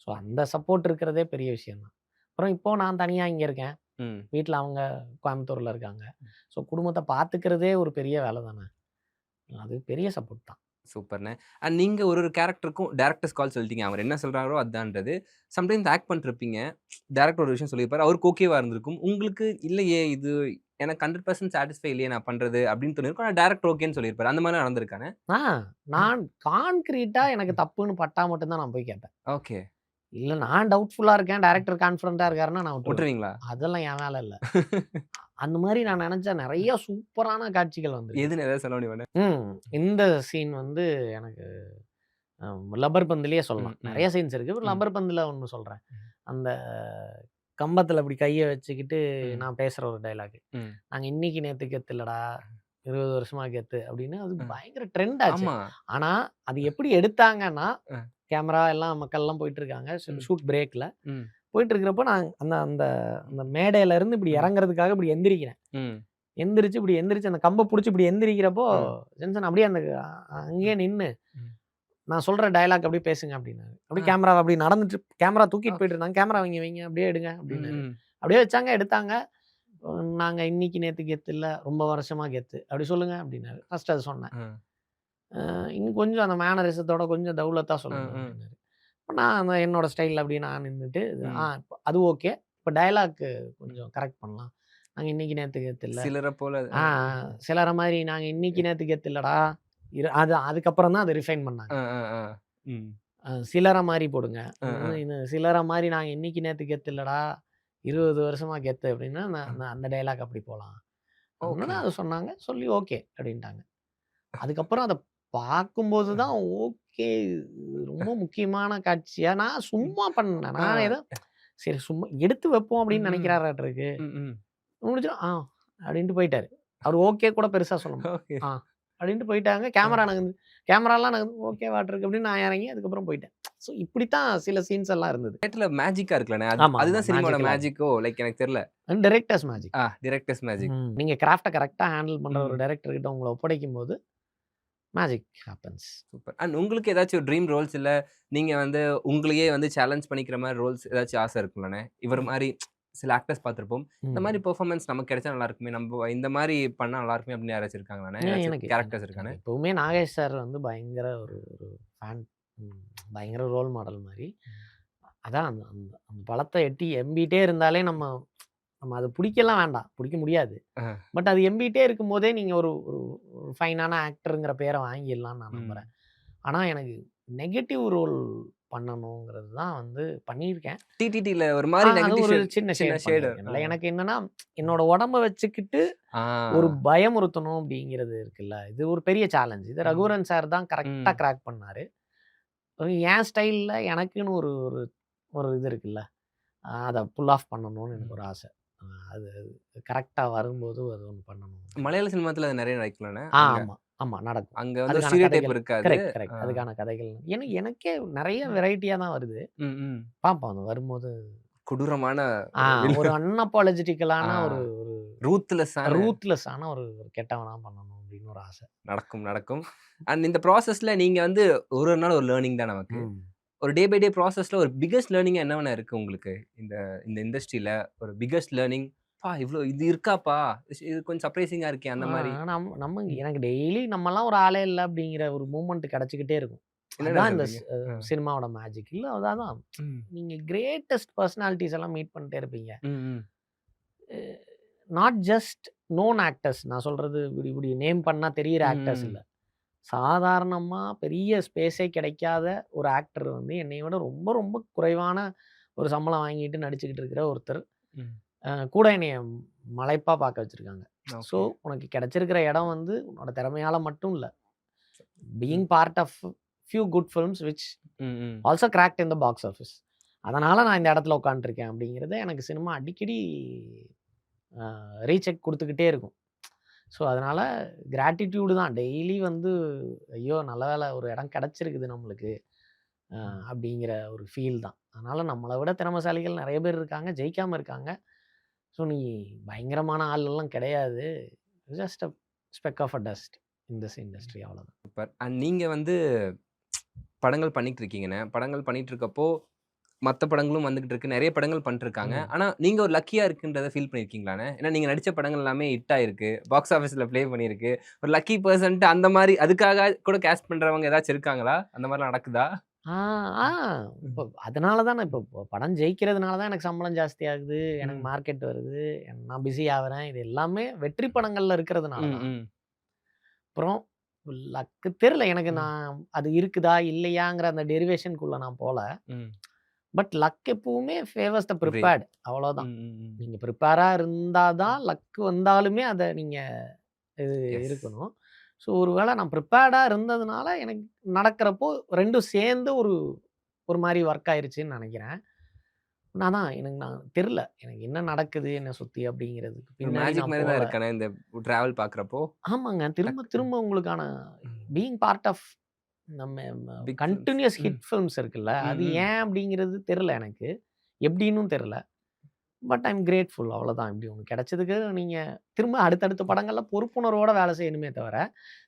ஸோ அந்த சப்போர்ட் இருக்கிறதே பெரிய விஷயம் தான். அப்புறம் இப்போ நான் தனியா இங்க இருக்கேன். ம். வீட்ல அவங்க கோயம்புத்தூர்ல இருக்காங்க. ஸோ குடும்பத்த பார்த்துக்கிறதே ஒரு பெரிய வேல தானே. அது பெரிய சப்போர்ட் தான். சூப்பர்ண்ணே. அண்ட் நீங்க ஒரு ஒரு கேரக்டருக்கும் டைரக்டர்ஸ் கால் சொல்லிட்டீங்க. அவர் என்ன சொல்றாரோ அதான்றது. சம்டைம்ஸ் ஆக்ட் பண்ணிருப்பீங்க. டைரக்டர் ஒரு விஷயம் சொல்லியிருப்பாரு. அவருக்கு ஓகேவா இருந்திருக்கும். உங்களுக்கு இல்லையே இது எனக்கு 100% சாட்டிஸ்ஃபை இல்லையே நான் பண்றது அப்படின்னு தோணியிருக்கும். ஆனா டைரக்டர் ஓகேன்னு சொல்லியிருப்பாரு. அந்த மாரி நடந்திருக்கானே? ஆ நான் கான்கிரீட்டா எனக்கு தப்புன்னு பட்டா மட்டும் தான் நான் போய் கேட்பேன். ஓகே. இல்ல நான் டவுட்ஃபுல்லா இருக்கேன். டைரக்டர் கான்ஃபிடென்ட்டா இருக்காருன்னா நான் விட்டுருவேன். விட்டுருவீங்களா? அதெல்லாம் என் வேல இல்ல. அந்த மாரி நான் நெனச்ச நெறைய சூப்பரான காட்சிகள் வந்திருக்கு. எதுன்னு ஏதாவது சொல்ல முடியுமாண்ணே? ம். இந்த சீன் வந்து எனக்கு லப்பர் பந்துலயே ம், சொல்லலாம். ம், நெறைய சீன்ஸ் இருக்கு. ம், லப்பர் பந்துல ஒண்ணு சொல்றேன். ம், அந்த கம்பத்துல இப்டி கைய வச்சுக்கிட்டு ம், நான் பேசுற ஒரு டயலாக். ம், நாங்க இன்னைக்கு நேத்து கெத்து இல்லடா, 20 வருஷமா கெத்து அப்படின்னு அது ம். பயங்கர ட்ரெண்ட் ஆச்சு. ஆமா. ஆனா, அது எப்படி எடுத்தாங்கன்னா, அ, கேமரா எல்லாம் மக்கள்லாம் போயிட்டு இருக்காங்க. ம், ஷூட் பிரேக்ல. ம், போயிட்டு இருக்கிறப்போ நான் அந்த அந்த அந்த மேடையில இருந்து இப்படி ம், இறங்குறதுக்காக இப்படி எந்திரிக்கிறேன். ம், எந்திரிச்சு இப்படி எந்திரிச்சு அந்த கம்ப புடிச்சு இப்படி எந்திரிக்கிறப்போ, ம், ஜென்சன் அப்படியே அந்த ம், அங்கேயே நின்னு, ம். "நான் சொல்ற டயலாக் அப்படியே பேசுங்க" அப்படின்னாரு. அப்படியே ஆ, கேமராவ அப்படி நடந்துட்டு கேமரா தூக்கிட்டு ஓகே. போயிட்டு இருந்தாங்க. "கேமரா வைங்க வைங்க அப்படியே எடுங்க" ம், அப்படின்னாரு. ம். அப்படியே வச்சாங்க, எடுத்தாங்க. "நாங்க இன்னைக்கு நேத்து கெத்து இல்ல, ரொம்ப வருஷமா கெத்து." "அப்படி சொல்லுங்க" அப்படின்னாரு. ஃபர்ஸ்ட் அது சொன்னேன். அ, "இன்னும் கொஞ்சம் அந்த மேனரிசத்தோட கொஞ்சம் தௌலத்தா அ, சொல்லுங்க" ம், அப்படின்னாரு. அப்ப நான் அந்த என்னோட ஸ்டைல்ல அப்படியே நான் நின்னுட்டு, ம். அது ஓகே. இப்ப டயலாக் கொஞ்சம் கரெக்ட் பண்ணலாம். நாங்க இன்னைக்கு நேத்து கெத்து இல்ல. சிலர போல ஆ சிலர மாரி நாங்க இன்னைக்கு நேத்து கெத்து இல்லடா. அது அதுக்கப்புறம் தான் அத ரிஃபைன் பண்ணாங்க. அ, அ, அ. ம். சிலர மாரி போடுங்க. அ, அ. இது சிலர மாரி நாங்க இன்னைக்கு நேத்து கெத்து இல்லடா. 20 வருஷமா கெத்து அப்டின்னா, அ. நான் நான் அந்த டயலாக் அப்டி போலாம். ஓகே. அப்டின்னோனே அத சொன்னாங்க. சொல்லி ஓகே அப்டின்ட்டாங்க. அதுக்கப்புறம் அத பார்க்கும்போது தான் ஓகே. ரொம்ப முக்கியமான காட்சியா நான் ம். சும்மா பண்ணேன். ஆ. நான் ஏதோ சரி சும்மா எடுத்து வைப்போம் ம், அப்டின்னு ம், நெனைக்கிறாராட்ருக்கு. ம், ம். முடிஞ்சிடும். அப்டின்ட்டு போயிட்டாரு. அவரு ஓகே கூட பெருசா சொல்ல ஓகே. ஆ அப்டின்ட்டு போயிட்டாங்க. அ. கேமராலாம் நகர்ந்து ஓகேவாட்ருக்கு அப்டின்னு நான் இறங்கி அதுக்கப்புறம் போயிட்டேன். ஸோ இப்டித்தான் சில சீன்ஸ் எல்லாம் இருந்தது. தியேட்டர்ல மேஜிக்கா இருக்குல்லண்ணே. ஆமா, ஆமா. அதுதான் சினிமாவோட மேஜிக்கலா இருக்கும். மேஜிக்கோ! லைக் எனக்கு தெரியல. Directors magic. Directors magic. நீங்க கிராஃப்ட்ட கரெக்ட்டா ஹேண்டில் பண்ற ஒரு ம். டைரக்டர் கிட்ட உங்கள ஒப்படைக்கும்போது மேஜிக் ஹேப்பன்ஸ். சூப்பர். அண்ட் உங்களுக்கு ஏதாச்சும் ஒரு ட்ரீம் ரோல்ஸ் இல்ல, நீங்க வந்து உங்களையே வந்து சேலஞ்ச் பண்ணிக்கிற மாரி ரோல்ஸ் ஏதாச்சும் ஆசை இருக்கும்லண்ணே? இவர் மாரி சில ஆக்டர்ஸ் பார்த்திருப்போம். இந்த மாரி ம். பெர்ஃபார்மன்ஸ் நமக்கு கிடைச்சா நல்லா இருக்குமே! இந்த மாரி பண்ணா நல்லா இருக்குமே! அப்படின்னு யாராச்சும் இருக்காங்களாண்ணே? ஏதாச்சும் எனக்கு கேரக்டர்ஸ் எனக்கு இருக்காண்ணே? எனக்கு எப்பவுமே நாகேஷ் சார் வந்து பயங்கர ஒரு ஒரு ஃபேன். ம். பயங்கர ரோல் மாடல் மாரி. அதான் அந்த அந்த அந்த பழத்த எட்டி எம்பிட்டே இருந்தாலே நம்ம நம்ம அத புடிக்கலாம் வேண்டாம். புடிக்க முடியாது. அ. பட் அது எம்பிட்டே இருக்கும்போதே நீங்க ஒரு ஒரு ஒரு ஃபைனான ஆக்டர்ங்கிற பேர வாங்கிடலாம்னு நான் ம். நம்புறேன். ஆனா எனக்கு நெகட்டிவ் ரோல் பண்ணணுங்கிறது தான் வந்து பண்ணியிருக்கேன். டிடிடில ஒரு மாரி அது நெகட்டிவ் ஒரு ஷேட் சின்ன சின்ன ஷேட் ஷேடர். பண்ணியிருக்கேன்ல. எனக்கு என்னன்னா, என்னோட உடம்ப வச்சுக்கிட்டு ஒரு ஆ. பயமுறுத்தணும் அப்படிங்கிறது இருக்குல்ல. இது ஒரு பெரிய சேலஞ்ச். இது ம். ரகுவரன் சார் தான் கரெக்ட்டா ம். கிராக் பண்ணாரு. என் ஸ்டைல்ல எனக்குன்னு ஒரு ஒரு ஒரு இது இருக்குல்ல. அத புல் ஆஃப் பண்ணணும்னு எனக்கு ம். ஒரு ஆசை. அது கரெக்ட்டா வரும்போது அது ஒண்ணு பண்ணணும் மலையாள அப்படிங்கிறது. சினிமாத்துல அது நெறைய நடக்கும்லண்ணே. அங்க ஆமா, ஆமா நடக்கும். அங்க வந்து ஒரு அதுக்கான ஸ்டீரியோடைப் கதைகள் இருக்காது. கரெக்ட், ஆ. கரெக்ட். அதுக்கான கதைகள் எனக்கே நெறைய ம். வெரைட்டியா தான் வருது. ம். பார்ப்போம் அது வரும்போது. கொடூரமான ஆ ஒரு ஒரு வில்லன். ஆ. அன்அப்பாலஜெட்டிக்கலான ஒரு ஒரு ரூத்லெஸ்ஸான ரூத்லெஸ்ஸான ஒரு ஒரு கெட்டவனா பண்ணணும் அப்படின்னு ஒரு ஆசை. நடக்கும், நடக்கும். அண்ட் இந்த ப்ராசஸ்ல நீங்க வந்து ஒரு ஒரு நாள் ஒரு லேர்னிங் தான் நமக்கு. ம். ஒரு டே பை டே ப்ராசஸ்ல ஒரு பிக்கஸ்ட் லேர்னிங்கா என்னவண்ணே இருக்கு உங்களுக்கு? இந்த இந்த இண்டஸ்ட்ரில ஒரு பிக்கஸ்ட் லேர்னிங், இவ்ளோ இது இருக்காப்பா! இது கொஞ்சம் சர்ப்ரைசிங்கா இருக்கே! அந்த ஆ மாரி. நம்ம ம். எனக்கு டெய்லி நம்மலாம் ஒரு ஆளே இல்ல அப்படிங்கிற ஒரு மூமெண்ட் கிடைச்சுக்கிட்டே இருக்கும். என்னண்ணே அதான் இந்த சொல்றீங்க? அ. சினிமாவோட மேஜிக். இல்ல அதான் ம். நீங்க கிரேட்டஸ்ட் பெர்சனாலிட்டீஸ் எல்லாம் மீட் பண்ணிட்டே இருப்பீங்க. ம், ம். அ நாட் ஜஸ்ட் நோன் ஆக்டர்ஸ். நான் சொல்றது இப்படி இப்படி நேம் பண்ணா தெரியிற ஆக்டர்ஸ் இல்ல. ம். சாதாரணமா பெரிய ஸ்பேஸே கிடைக்காத ஒரு ஆக்டர் வந்து என்னைய விட ரொம்ப ரொம்ப குறைவான ஒரு சம்பளம் வாங்கிட்டு நடிச்சுக்கிட்டு இருக்கிற ஒருத்தர். ம். கூட என்னைய மலைப்பா பார்க்க வச்சிருக்காங்க. So okay. உனக்கு கிடைச்சிருக்கிற இடம் வந்து உன்னோட திறமையால மட்டும் இல்ல. ம். Being part of few good films which hmm, hmm. Also cracked in the box office. அதனால நான் இந்த இடத்துல உட்காந்துருக்கேன் அப்படிங்கிறத எனக்கு சினிமா அடிக்கடி ரீசெக் குடுத்துக்கிட்டே இருக்கும். ஸோ அதனால கிராட்டிட்யூடு தான். டெய்லி வந்து ஐயோ! நல்ல வேளை ஒரு இடம் கிடைச்சிருக்குது நம்மளுக்கு. அ ம். அப்படிங்கிற ஒரு ஃபீல் தான். அதனால நம்மள விட திறமைசாலிகள் நெறைய பேர் இருக்காங்க. ஜெயிக்காம இருக்காங்க. ஸோ நீ பயங்கரமான ஆள் எல்லாம் கிடையாது. Just a speck of a dust in this industry அவ்வளோதான். சூப்பர். அண்ட் நீங்க வந்து படங்கள் பண்ணிட்டு இருக்கீங்கண்ணே. படங்கள் பண்ணிட்டு இருக்கப்போ, மத்த படங்களும் வந்துகிட்டு இருக்கு. நெறைய படங்கள் பண்ணிட்டுருக்காங்க. ம். ஆனா, நீங்க ஒரு லக்கியா இருக்குன்றத ஃபீல் பண்ணியிருக்கீங்களாண்ணே? ஏன்னா, நீங்க நடிச்ச படங்கள் எல்லாமே ஹிட் ஆயிருக்கு. பாக்ஸ் ஆஃபிஸ்ல ப்ளே பண்ணியிருக்கு. ஒரு லக்கி பெர்சன்ட்டு அந்த மாரி அதுக்காக கூட கேஸ்ட் பண்றவங்க ஏதாச்சும் இருக்காங்களா? அந்த மாரிலாம் நடக்குதா? ஆ, ஆ இப்போ ம். அதனால தானே இப்போ படம் ஜெயிக்கிறதுனால தான் எனக்கு சம்பளம் ஜாஸ்தி ஆகுது. எனக்கு ம். மார்க்கெட் வருது. நான் பிஸி ஆவுறேன். இது எல்லாமே வெற்றி படங்கள்ல இருக்கிறதுனால ம். தான். ம். அப்புறம் லக்கு தெரியல எனக்கு ம். நான் அது இருக்குதா? இல்லையாங்கிற அந்த டெரிவேஷன்க்குள்ள நான் போல. ம். பட் லக் எப்பவுமே ஃபேவர்ஸ் த எவ்ரி பிரிப்பேர்ட் ம். அவ்வளோதான். ம். ம். நீங்க ப்ரிப்பேரா இருந்தா தான் லக் வந்தாலுமே அத நீங்க இது எஸ். இருக்கணும். ஸோ ஒரு வேளை நான் ப்ரிப்பேர்டா இருந்ததுனால எனக்கு நடக்கிறப்போ 2ம் சேர்ந்து ஒரு ஒரு மாரி ஒர்க் ஆயிருச்சுன்னு நெனைக்கிறேன். நான் தெரியல. எனக்கு என்ன நடக்குது என்ன சுத்தி அப்படிங்கிறதுக்கு ஒரு பின்னாடி மேஜிக் நான் மாரி தான் போல. இருக்கு. ஆனா இந்த டிராவல் பார்க்குறப்போ. ஆமாங்க. திரும்ப டக் திரும்ப உங்களுக்கான ம். பீயிங் பார்ட் ஆஃப் நம்ம பிக் ஃபிலிம்ஸ். கன்டினியூயஸ் ம். ஹிட் ஃபில்ம்ஸ் இருக்குல்ல. ம், அது ம். ஏன் அப்படிங்கிறது தெரியல எனக்கு. எப்படின்னும் தெரியல. பட் ஐ அம் கிரேட்ஃபுல் அவ்வளோதான். இப்படி ஒண்ணு கிடைச்சதுக்கு நீங்க திரும்ப அடுத்தடுத்த படங்கள்ல பொறுப்புணர்வோட வேலை செய்யணுமே தவிர,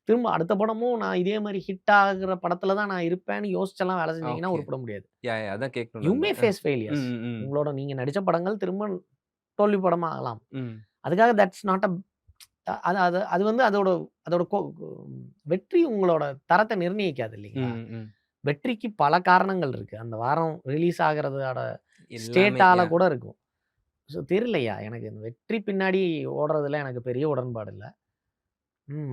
திரும்ப அடுத்த படமும் நான் இதே மாரி ஹிட் ஆகுற படத்துல தான் நான் இருப்பேன்னு யோசிச்செல்லாம் வேலை செஞ்சீங்கன்னா ஓகே. உருப்பட முடியாது. அதான் கேட்கணும்னு யூ மே வந்தேன். ஃபேஸ் ம், ஃபெயிலியர்ஸ். ம், ம். உங்களோட நீங்க நடிச்ச படங்கள் திரும்ப தோல்வி படமா ஆகலாம். ம். அதுக்காக தட்ஸ் நாட் அது அது அது வந்து அதோட அதோட வெற்றி உங்களோட தரத்த நிர்ணயிக்காது இல்லைங்களா? ம், ம். வெற்றிக்கு பல காரணங்கள் இருக்கு. அந்த வாரம் ரிலீஸ் ஆகுறதோட எல்லாமே ஸ்டேட்டால கூட இருக்கும். ஸோ தெரியலையா எனக்கு இந்த வெற்றி பின்னாடி ஓடுறதுல எனக்கு பெரிய உடன்பாடு இல்ல.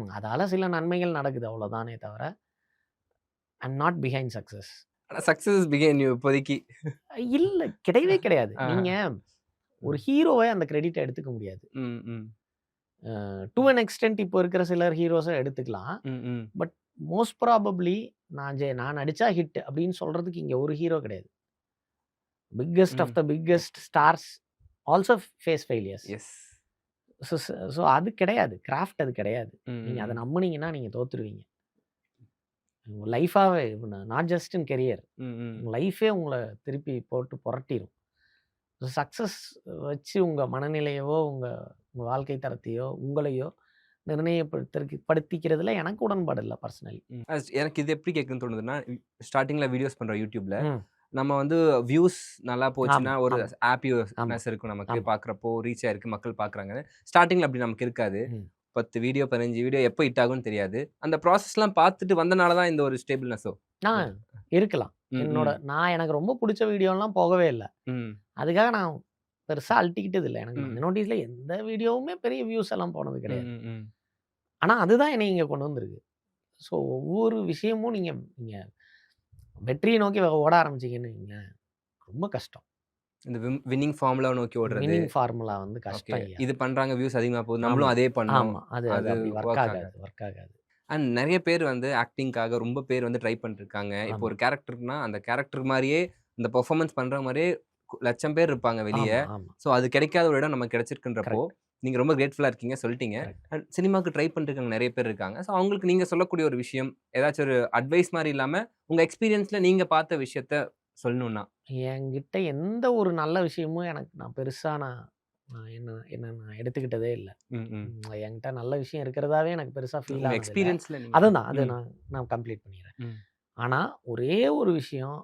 அதால சில நன்மைகள் நடக்குது அவ்வளோதானே தவிர, ஐ அம் நாட் பிஹைண்ட் சக்சஸ். ஆனா சக்சஸ் பிகைன் யூ இப்போதைக்கு. இல்ல கிடையவே கிடையாது. ஆ. நீங்க ஒரு ம். ஹீரோவ அந்த கிரெடிட்ட எடுத்துக்க முடியாது. ம், ம். டூ அன் எக்ஸ்டென்ட் இப்போ இருக்கிற சிலர் ஹீரோஸ எடுத்துக்கலாம். ம், ம். பட் மோஸ்ட் ப்ராபப்ளி நான் நடிச்சா ஹிட் அப்படின்னு சொல்றதுக்கு இங்க ஒரு ஹீரோ கிடையாது. Biggest of hmm. The biggest stars also face failures. Yes. So so அது கிடையாது. கிராஃப்ட் அது கிடையாது. ம், நீங்க அத ம். நம்புனீங்கன்னா நீங்க தோத்துருவீங்க. உங்க லைஃபாவே நாட் ஜஸ்ட் இன் கெரியர். ம், ம். உங்க லைஃபே உங்கள திருப்பி போட்டு புரட்டிரும். சக்சஸ் வச்சு உங்க மனநிலையவோ, உங்க உங்க வாழ்க்கை தரத்தையோ, உங்களையோ படுத்திக்கிறதுல எனக்கு உடன்பாடு இல்ல பர்சனலி. ம். எனக்கு இது எப்படி கேட்குன்னு தோணுதுன்னா, ஸ்டார்ட்டிங்ல வீடியோஸ் பண்றோம் YouTubeல. ம். நம்ம வந்து வியூஸ் நல்லா போச்சுன்னா ஆமா, ஒரு ஆமா, ஆமா, ஹாப்பினஸ் இருக்கும் நமக்கு. ஆமா. பார்க்குறப்போ ரீச் ஆயிருக்கு, மக்கள் பார்க்குறாங்கன்னு. ஸ்டார்ட்டிங்ல அப்படி நமக்கு இருக்காது. ம். 10 வீடியோ, 15 வீடியோ எப்போ ஹிட் ஆகும்னு தெரியாது. அந்த ப்ராசஸ்லாம் பார்த்துட்டு வந்தனால தான் இந்த ஒரு ஸ்டேபிள்னஸோ? ஆ இருக்கலாம். ம், ம், எனக்கு ரொம்ப புடிச்ச வீடியோலாம் போகவே இல்ல. ம், அதுக்காக நான் பெருசா அழட்டிக்கிட்டது இல்ல. எனக்கு ம், மஞ்ச நோட்டீஸ்ல எந்த வீடியோவுமே பெரிய வியூஸ் எல்லாம் போனது ம், கிடையாது. ம், ம். ஆனா அதுதான் என்னைய இங்க கொண்டு வந்திருக்கு. ஸோ ஒவ்வொரு விஷயமும் நீங்க நீங்க வெற்றிய நோக்கி ஓட ஆரம்பிச்சீங்கன்னு வைங்களேன், ரொம்ப கஷ்டம். இந்த வின்னிங் ஃபார்முலாவ நோக்கி ஓடுறது. வின்னிங் ஃபார்முலா வந்து ஓகே. கஷ்டம் ஐயா. இது பண்றாங்க, வியூஸ் அதிகமா போகுது. நம்மளும் ஆமா, அதே பண்ணணும். ஆமா. அது அது அது அப்படி ஒர்க் வொர்க் ஆகாது, ஆகாது. ஒர்க் ஆகாது. அண்ட் நெறைய பேர் வந்து ஆக்டிங்க்காக ரொம்ப பேர் வந்து ட்ரை பண்ணிட்டுருக்காங்க. இப்போ ஆமா, ஒரு கேரக்டர்னா, அந்த கேரக்டர் மாரியே, அந்த பெர்ஃபார்மன்ஸ் பண்ற மாரியே லட்சம் பேர் இருப்பாங்க வெளிய. ஆமா, ஆமா. ஸோ அது கிடைக்காத ஒரு இடம் நமக்கு கிடைச்சிருக்குன்றப்போ, கரெக்ட், நீங்க ரொம்ப கிரேட்ஃபுல்லா இருக்கீங்க சொல்ட்டீங்க. கரெக்ட். அண்ட் சினிமாக்கு ட்ரை பண்ணிட்டுருக்கவங்க நெறைய பேர் இருக்காங்க. ஸோ அவங்களுக்கு நீங்க சொல்லக்கூடிய ஒரு விஷயம், ஏதாச்சும் ஒரு அட்வைஸ் மாரி இல்லாம, உங்க எக்ஸ்பீரியன்ஸ்ல நீங்க பார்த்த விஷயத்த சொல்லணும்னா? என்கிட்ட எந்த ஒரு நல்ல விஷயமும் நான் பெருசா நான் என்ன என்ன நான் எடுத்துக்கிட்டதே இல்ல. ம், ம். என்கிட்ட நல்ல விஷயம் இருக்கிறதாவே எனக்கு பெருசா ஃபீல் உங்க ஆனதில்ல. எக்ஸ்பீரியன்ஸ்ல நீங்க அதுதான். அது ம், நான் கம்ப்ளீட் பண்ணிர்றேன். ம், ஆனா, ஒரே ஒரு விஷயம்,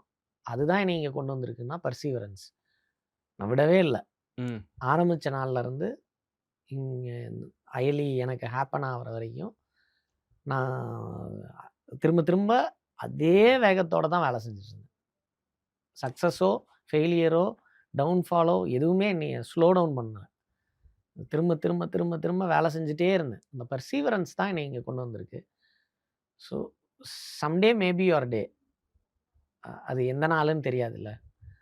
அதுதான் என்னைய இங்க கொண்டு வந்திருக்குன்னா, பெர்சீவரன்ஸ். நான் விடவே இல்ல. ம், ஆரம்பிச்ச நாள்ல இருந்து, இங்க அயலி எனக்கு ஹேப்பன் ஆகுற வரைக்கும், நான் திரும்ப திரும்ப அதே வேகத்தோட தான் வேலை செஞ்சுட்டு இருந்தேன். சக்சஸோ, ஃபெயிலியரோ, டவுன்ஃபாலோ எதுவுமே என்னைய ஸ்லோ டவுன் பண்ணல. திரும்ப திரும்ப திரும்ப திரும்ப வேலை செஞ்சுட்டே இருந்தேன். அந்த பெர்சீவரன்ஸ் தான் என்னைய இங்க கொண்டு வந்திருக்கு. So, someday maybe your day. அது எந்த நாளுன்னு தெரியாதுல்ல.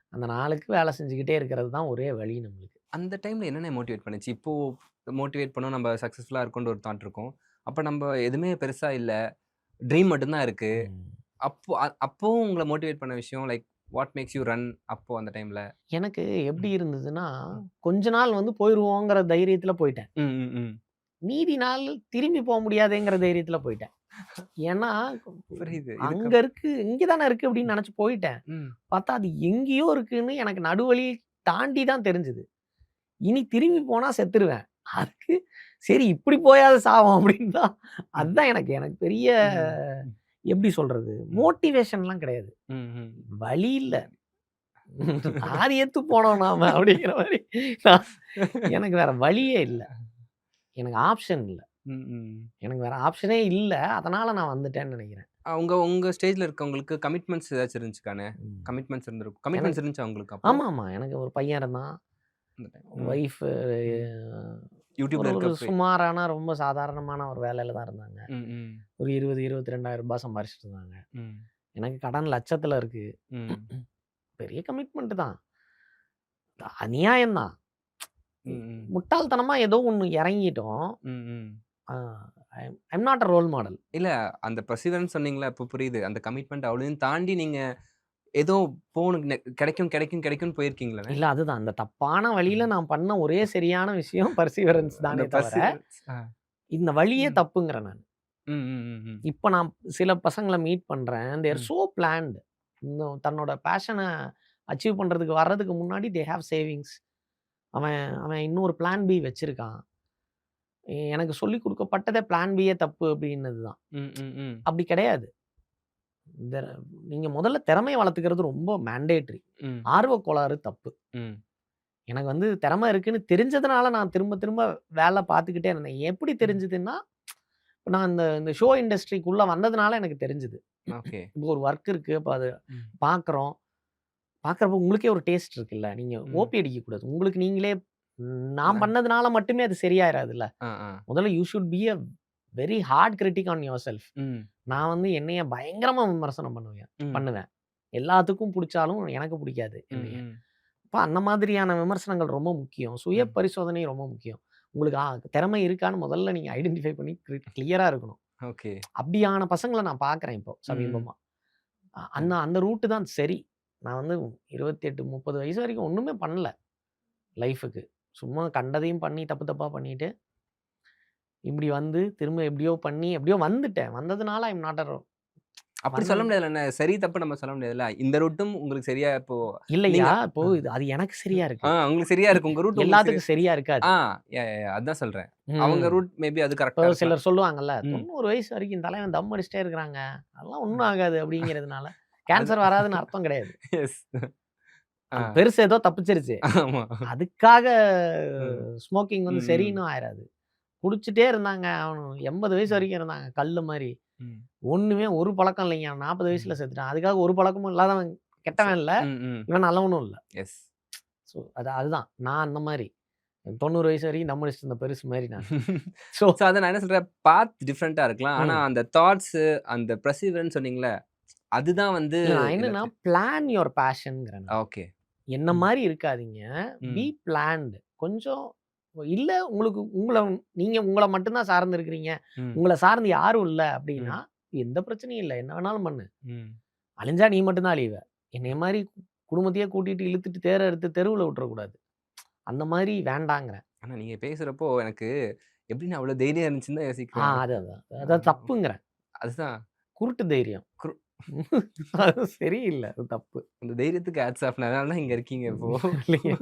அந்த நாளுக்கு வேலை செஞ்சுக்கிட்டே இருக்கிறது தான் ஒரே வழி நம்மளுக்கு. அந்த டைம்ல என்னென்ன மோட்டிவேட் பண்ணுச்சு? இப்போ மோட்டிவேட் பண்ணோம், நம்ம சக்சஸ்ஃபுல்லா இருக்கோம்ன்ற ஒரு தாட் இருக்கும். அப்ப நம்ப எதுவுமே பெருசா இல்ல. ட்ரீம் மட்டும் தான் இருக்கு. ம். அப்பவும் உங்கள மோட்டிவேட் பண்ண விஷயம் like what makes you run அப்போ அந்த டைம்ல? எனக்கு எப்படி ம். இருந்ததுன்னா, ம். கொஞ்ச நாள் வந்து போயிருவோங்கிற தைரியத்தில போயிட்டேன். ம், ம், ம். மீதி நாள் திரும்பி முடியாதேங்கிற தைரியத்தில போயிட்டேன். ஏன்னா, புரியுது. அங்க இருக்கு, இங்க தானே இருக்கு அப்படின்னு நெனச்சு போயிட்டேன். ம். பார்த்தா அது எங்கேயோ இருக்குன்னு எனக்கு நடுவழி தாண்டி தான் தெரிஞ்சது. இனி திரும்பி போனா செத்துருவேன். அதுக்கு சரி இப்படி போயாவது சாவோம் அப்படின்னு தான். ம். அதுதான் எனக்கு எனக்கு பெரிய ம். எப்படி சொல்றது? ம். மோட்டிவேஷன்லாம் கிடையாது. ம், ம். வழி இல்ல. ஆரியத்து போனோம் நாம அப்படிங்கிற மாரி. நான் எனக்கு வேற வழியே இல்ல. எனக்கு ஆப்ஷன் இல்ல. ம், ம். எனக்கு வேற ஆப்ஷனே இல்ல. அதனால நான் வந்துட்டேன்னு நெனைக்கிறேன். உங்க உங்க ஸ்டேஜ்ல இருக்கவங்களுக்கு கமிட்மெண்ட்ஸ் ஏதாச்சும் இருந்துச்சுக்கானே? ம். கமிட்மெண்ட்ஸ் இருந்திருக்கும். எனக்கு கமிட்மெண்ட்ஸ் இருந்துச்சா உங்களுக்கு அப்போ? ஆமாமா. எனக்கு ஒரு பையன் இருந்தான். அந்த டைம். ம். ஒய்ஃப் ம். ஒரு யூடியூப்ல ஒரு இருக்கப்பயே. சுமாரான ரொம்ப சாதாரணமான ஒரு வேலையில தான் இருந்தாங்க. ம், ம். ஒரு 20, 22,000 சம்பாரிச்சுட்டு இருந்தாங்க. ம். எனக்கு கடன் லட்சத்துல இருக்கு. ம். பெரிய கமிட்மெண்ட் தான். அநியாயம் தான். ம், ம். முட்டாள்தனமா ஏதோ ஒண்ணு இறங்கிட்டோம். ம், ம். Ah I'm not a role model. இல்ல அந்த பெர்சிவரன்ஸ் சொன்னீங்கல்ல, இப்ப புரியுது. அந்த கமிட்மெண்ட் அவ்வளவையும் தாண்டி நீங்க ஏதோ போணும் கிடைக்கும், கிடைக்கும், கிடைக்கும்னு போயிருக்கீங்களாண்ணே? இல்ல அதுதான். அந்த தப்பான வழியில ம். நான் பண்ண ஒரே சரியான விஷயம் பெர்சிவரன்ஸ் அந்த தானே தவிர, பெர்சிவரன்ஸ். இந்த வழியே ம். தப்புங்கிறேன் நான். ம், ம், ம், ம். இப்ப நான் சில பசங்கள மீட் பண்றேன். தே ஆர் ம். So plant. இன்னும் தன்னோட பேஷன அச்சீவ் பண்றதுக்கு வர்றதுக்கு முன்னாடி தே ஹேவ் சேவிங்ஸ். அவன் அவன் இன்னொரு பிளான் பி வச்சிருக்கான். எனக்கு சொல்லிக் குடுக்கப்பட்டதே பிளான் பியே தப்பு அப்டின்னது தான். ம், ம், ம். அப்படி கிடையாது. இந்த நீங்க முதல்ல திறமைய வளர்த்துக்கிறது ரொம்ப மேண்டேட்டரி. ம், ஆர்வக் கோளாறு தப்பு. ம். எனக்கு வந்து திறமை இருக்குன்னு தெரிஞ்சதுனால நான் திரும்ப திரும்ப வேல பார்த்துக்கிட்டே இருந்தேன். எப்படி ம். தெரிஞ்சதுன்னா, நான் இந்த இந்த ஷோ இண்டஸ்ட்ரிக்குள்ள வந்ததுனால எனக்கு தெரிஞ்சது. ஓகே. இப்போ ஒரு வொர்க் இருக்கு. அப்ப அது ம். பார்க்குறோம். பார்க்குறப்போ உங்களுக்கே ஒரு டேஸ்ட் இருக்குல்ல. நீங்க ம். ஓபி அடிக்கக்கூடாது. உங்களுக்கு நீங்களே நான் நான் பண்ணதுனால மட்டுமே அது சரியாயிராதுல்ல. ஆ, ஆ. முதல்ல you should be a very hard critic on your self. ம், நான் வந்து என்னைய பயங்கரமா விமர்சனம் ம், பண்ணுவேன். எல்லாத்துக்கும் புடிச்சாலும் எனக்கு புடிக்காது ம், என்னைய. ம், அப்ப அந்த மாதிரியான விமர்சனங்கள் ரொம்ப முக்கியம். சுய ம். பரிசோதனை ரொம்ப முக்கியம். உங்களுக்கு திறமை இருக்கான்னு முதல்ல நீங்க ஐடென்டிஃபை பண்ணி கிளியரா இருக்கணும். ஓகே. அப்படியான பசங்கள நான் பார்க்குறேன் இப்போ ம், ம். சமீபமா. அந்த அந்த ரூட் தான் சரி. நான் வந்து 28, 30 வயசு வரைக்கும் ஒண்ணுமே பண்ணல லைஃப்‌க்கு. சும்மா கண்டதையும் பண்ணி தப்பு தப்பா பண்ணிட்டு, இப்படி வந்து திரும்ப எப்படியோ பண்ணி எப்படியோ வந்துட்டேன். வந்ததுனால ஐ அம் நாட் அ அப்படி சொல்ல வந்தது முடியாதுல்லண்ணே. சரி, தப்பு நம்ம சொல்ல முடியாதுல்ல. இந்த ரூட்டும் உங்களுக்கு சரியா இப்போ இல்லையா, நீங்க இப்போ அ, இது அது எனக்கு சரியா இருக்கு. உங்களுக்கு சரியா இருக்கு. உங்க ரூட் உங்களுக்கு சரியா எல்லாத்துக்கும் சரியா இருக்காது. ஆ அதான் சொல்றேன். அவங்க ம். ரூட் மேபி அது இப்போ கரெக்ட்டா இருக்கலாம். சிலர் சொல்லுவாங்கல்ல, ம். 90 வயசு வரைக்கும் தலைவன் தம் அடிச்சிட்டே இருக்கிறாங்க. அதெல்லாம் ஒண்ணும் ம். ஆகாது அப்படிங்கிறதுனால, அது கேன்சர் வராதுன்னு அர்த்தம் கிடையாது. எஸ். ஆ. அந்த பெருசு ஏதோ தப்பிச்சிருச்சு. ஆமா. அதுக்காக ம். ஸ்மோக்கிங் வந்து ம், ம், சரின்னு ஆயிராது. குடிச்சிட்டே இருந்தாங்க. அவனுங்க 80 வயசு ம், வரைக்கும் இருந்தாங்க. கல்லு மாரி. ம். ஒண்ணுமே ஒரு பழக்கம் இல்லைங்க. 40 வயசுல ம். செத்துட்டான். அதுக்காக ஒரு பழக்கமும் இல்லாதவன் ச கெட்டவன் இல்ல. ம், ம். இவன் நல்லவனும் இல்ல. எஸ். ஸோ அதுதான். நான் அந்த மாரி. 90 வயசு வரைக்கும் தம் அடிச்சிட்டு இருந்த பெருசு மாரி நான். ஸோ ஸோ அதான் நான் என்ன சொல்றேன், பாத் டிஃபரெண்ட்டா இருக்கலாம். ஆனா ம். அந்த தாட்ஸ், அந்த பெர்சிவரன்ஸ் சொன்னீங்கல்ல, அதுதான் வந்து இல்ல நான் என்னன்னா, எல்லாத்தையும் பிளான் யுவர் பேஷன்ங்கிறேன் நான். ஓகே. என்ன ம், மாரி இருக்காதீங்க. பி ம், பிளான்ட். கொஞ்சம் இல்ல உங்களுக்கு நீங்க உங்கள மட்டும் தான் சார்ந்து இருக்கிறீங்க. ம், உங்கள சார்ந்து யாரும் இல்ல அப்டின்னா, ம், எந்த பிரச்சனையும் இல்ல. என்ன வேணாலும் பண்ணு. ம். அழிஞ்சா நீ மட்டும் தான் அழிவ. என்னைய மாரி குடும்பத்தையே கூட்டிட்டு இழுத்துட்டு தேர எடுத்து தெருவுல விட்டுறக்கூடாது. அந்த மாரி வேண்டாங்கிறேன். ஆனா நீங்க பேசுறப்போ எனக்கு எப்படின்னு அவ்வளோ தைரியம் இருந்துச்சுன்னு தான் யோசிக்கிறேன். அதான். ஆ அதான் தப்புங்கிறேன். அதுதான். குருட்டு தைரியம். குரு அது சரியில்ல. அது தப்பு. அந்த தைரியத்துக்கு ஹேட்ஸ் ஆஃப். அதனால தான் இங்க இருக்கீங்க இப்போ. இல்லையா?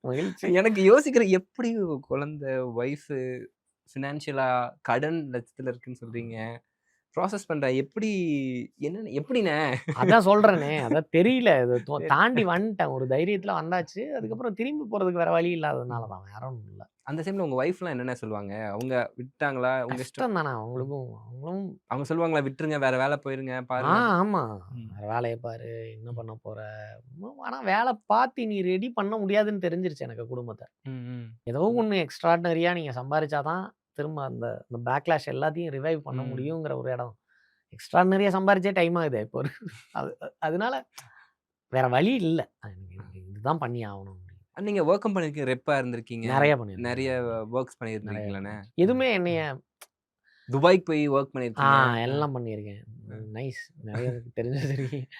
மகிழ்ச்சி. எனக்கு யோசிக்கிறேன் எப்படி குழந்தை, ஒய்ஃபு, ஃபினான்ஷியலா கடன் லட்சத்துல இருக்குன்னு சொல்றீங்க. ப்ராசஸ் பண்றேன். எப்படி என்னன்னு எப்படிண்ணே? அதான் சொல்றேனே. அதான் தெரியல. இத சரி. தாண்டி வந்துட்டேன். ஒரு தைரியத்துல வந்தாச்சு. அதுக்கப்புறம் திரும்பி போறதுக்கு வேற வழி இல்லாததுனால ம். தான். வேற ஒண்ணும் இல்ல. அந்த டைம்ல உங்க ஒய்ஃப்லாம் என்னண்ணே சொல்லுவாங்க? அவங்க விட்டாங்களா? உங்க இஷ்டம். கஷ்டம் தானே ம். அவங்களுக்கும். அவங்களும் அவங்க சொல்லுவாங்களா? விட்டுருங்க, வேற வேல போயிருங்க, பாருங்க. ஆமா. ம். வேற வேலைய பாரு. என்ன ம். பண்ண போற? ஆனா வேல பார்த்து நீ ரெடி பண்ண முடியாதுன்னு தெரிஞ்சிருச்சு எனக்கு குடும்பத்த. ம். ம். ஏதோ ஒண்ணு எக்ஸ்ட்ரார்டினரியா நீங்க சம்பாரிச்சா தான், திரும்ப அந்த அந்த பேக்லாஷ் எல்லாத்தையும் ரிவைவ் பண்ண ம். முடியுங்கிற ஒரு இடம். எக்ஸ்ட்ரார்டினரியா சம்பாரிச்சே டைம் ஆகுதே இப்போ. அது அதனால வேற வழி இல்ல. எனக்கு இதுதான் பண்ணி ஆவணும். நீங்க வொர்க்கும் பண்ணியிருக்கீங்க. ரெப்பா இருந்திருக்கீங்க. நெறைய பண்ணியிருக்கேன். நெறைய நெறைய பண்ணியிருக்கேன். வொர்க்ஸ் நெறைய பண்ணியிருந்திருக்கீங்களாண்ணே? பண்ணியிருக்கேன். எதுவுமே என்னைய துபாய்க்கு போய் வொர்க் ஆ பண்ணியிருக்கீங்க. அ, எல்லாம் பண்ணியிருக்கேன். அ. நைஸ். நெறைய தெரிஞ்சது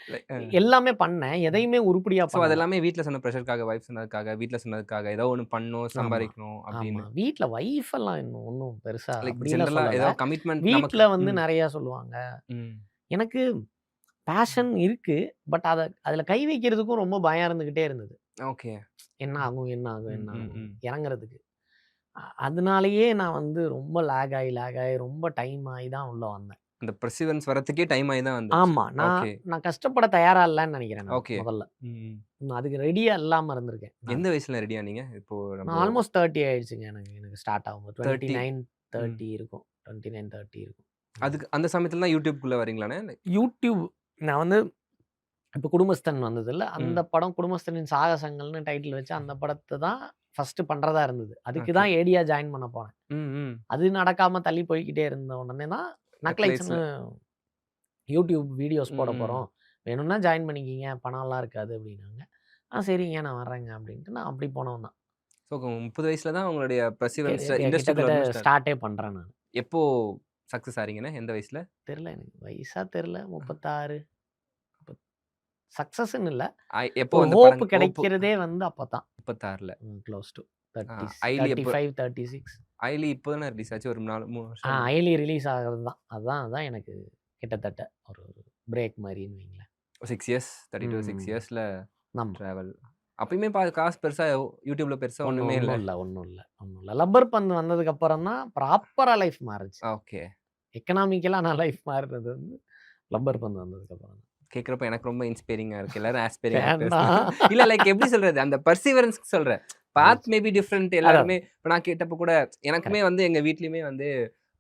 லைக் எல்லாமே பண்ணேன். எதையுமே உருப்படியா ஸோ, அது பண்ணல. எல்லாமே வீட்ல சொன்ன ப்ரெஷர்க்காக, வைஃப் சொன்னதுக்காக, வீட்ல சொன்னதுக்காக, ஏதோ ஒண்ணு பண்ணணும், ஆமா, சம்பாரிக்கணும் ஆமா. அப்படின்னு. வீட்ல வைஃப் எல்லாம் இன்னும் ஒண்ணும் பெருசா லைக் அப்படிலாம் ஜெனரலா சொல்லல. ஏதோ கமிட்மெண்ட் நமக்கு. வீட்ல வந்து ம், நெறைய சொல்லுவாங்க. ம், எனக்கு ம். பேஷன் இருக்கு. பட் அதுல கை வைக்கிறதுக்கும் ரொம்ப பயம் இருந்துகிட்டே இருந்தது. ஓகே. என்ன ஆகும்? என்ன ஆகும்? ம், என்ன ம், ஆகும்? ம். இறங்குறதுக்கு. அதனாலேயே நான் வந்து ரொம்ப லாக் ஆயி ரொம்ப டைம் ஆயி தான் உள்ள வந்தேன். அந்த பெர்சிவரன்ஸ் வரதுக்கே டைம் ஆயி தான் வந்துச்சு. ஆமா. நான் ஓகே, நான் கஷ்டப்பட தயாரா இல்லன்னு நெனைக்கிறேன் நான் ஓகே. முதல்ல. ம். அதுக்கு ரெடியா இல்லாம இருந்திருக்கேன் நான். எந்த வயசுல ரெடி ஆனீங்க? இப்போ நான் நம்ப ஆல்மோஸ்ட் 30 ஆயிடுச்சுங்க எனக்கு எனக்கு ஸ்டார்ட் ஆகும்போது. 30. 29, ம். 30 இருக்கும். 29, 30 இருக்கும். ம். அதுக்கு அந்த சமயத்துல தான் YouTubeக்குள்ள வரீங்களாண்ணே? லைக் YouTube நான் வந்து இப்ப குடும்பஸ்தன் வந்ததுல்ல, அந்த ம். படம் குடும்பஸ்தனின் சாகசங்கள்னு டைட்டில் வச்சு அந்த படத்த தான் ஃபர்ஸ்ட் பண்றதா இருந்தது. அதுக்கு ஓகே. தான் ஏடியா ஜாயின் பண்ண போனேன். ம், ம். அது நடக்காம தள்ளி போய்க்கிட்டே இருந்த உடனே தான் நக்லைட்ஸ்ல. நக்லைட்ஸ்ன்னு YouTube வீடியோஸ் ம், போட ம். போறோம். வேணும்னா ஜாயின் பண்ணிக்கங்க. பணம்லாம் இருக்காது அப்டின்னாங்க. சரிங்க நான் வர்றேங்க அப்டின்ட்டு நான் அப்டி போனவன் தான். ஸோ 30 வயசுல தான் உங்களுடைய பெர்சிவரன்ஸ் இண்டஸ்ட்ரிக்குள்ள கிட்டத்தட்ட வரணும் ஸ்டார்ட். ஸ்டார்ட்டே பண்றேன் நானு. எப்போ சக்ஸஸ் ஆறீங்கண்ணே? எந்த வயசுல? தெரியல எனக்கு. வயசா தெரியல. 36 சக்சஸ்ன்னு இல்ல. எப்போ ஒரு அந்த ஹோப் படம் கிடைக்கிறதே வந்து அப்பதான். 36ல. க்ளோஸ் டு 30, ஐலி எப்போ 35, 36. ஐலி இப்போ தானே ரிலீஸ் ஆச்சு. ஒரு 3 வருஷம். ஐலி ரிலீஸ் ஆகுறது தான். அதான் எனக்கு கிட்டத்தட்ட ஒரு பிரேக் மாரின்னு வைங்களேன். 6 இயர்ஸ் 32 6 இயர்ஸ்ல ஆமா. டிராவல். அப்பயுமே காசு பெருசா யூடியூப்ல பெருசா ஒண்ணுமே இல்ல. ஒண்ணும் இல்ல. லப்பர் பந்து வந்ததுக்கு அப்புறம் தான் ப்ராப்பரா லைஃப் மாறுச்சு. ஓகே. எக்கனாமிக்கலா நான் லைஃப் மாறுனது வந்து லப்பர் பந்து வந்ததுக்கு அப்புறம் தான். கேட்கறப்ப எனக்கு ரொம்ப இன்ஸ்பைரிங்கா இருக்கு. எல்லாரும் ஆஸ்பைரிங்கா வேண்டாம். இல்ல லைக் எப்படி சொல்றது? அந்த பெர்சிவரன்ஸ்க்கு சொல்றேன். பாத் மேபி டிஃபரண்ட் எல்லாருமே. இப்ப நான் கேட்டப்ப கூட எனக்குமே வந்து எங்க வீட்லயுமே வந்து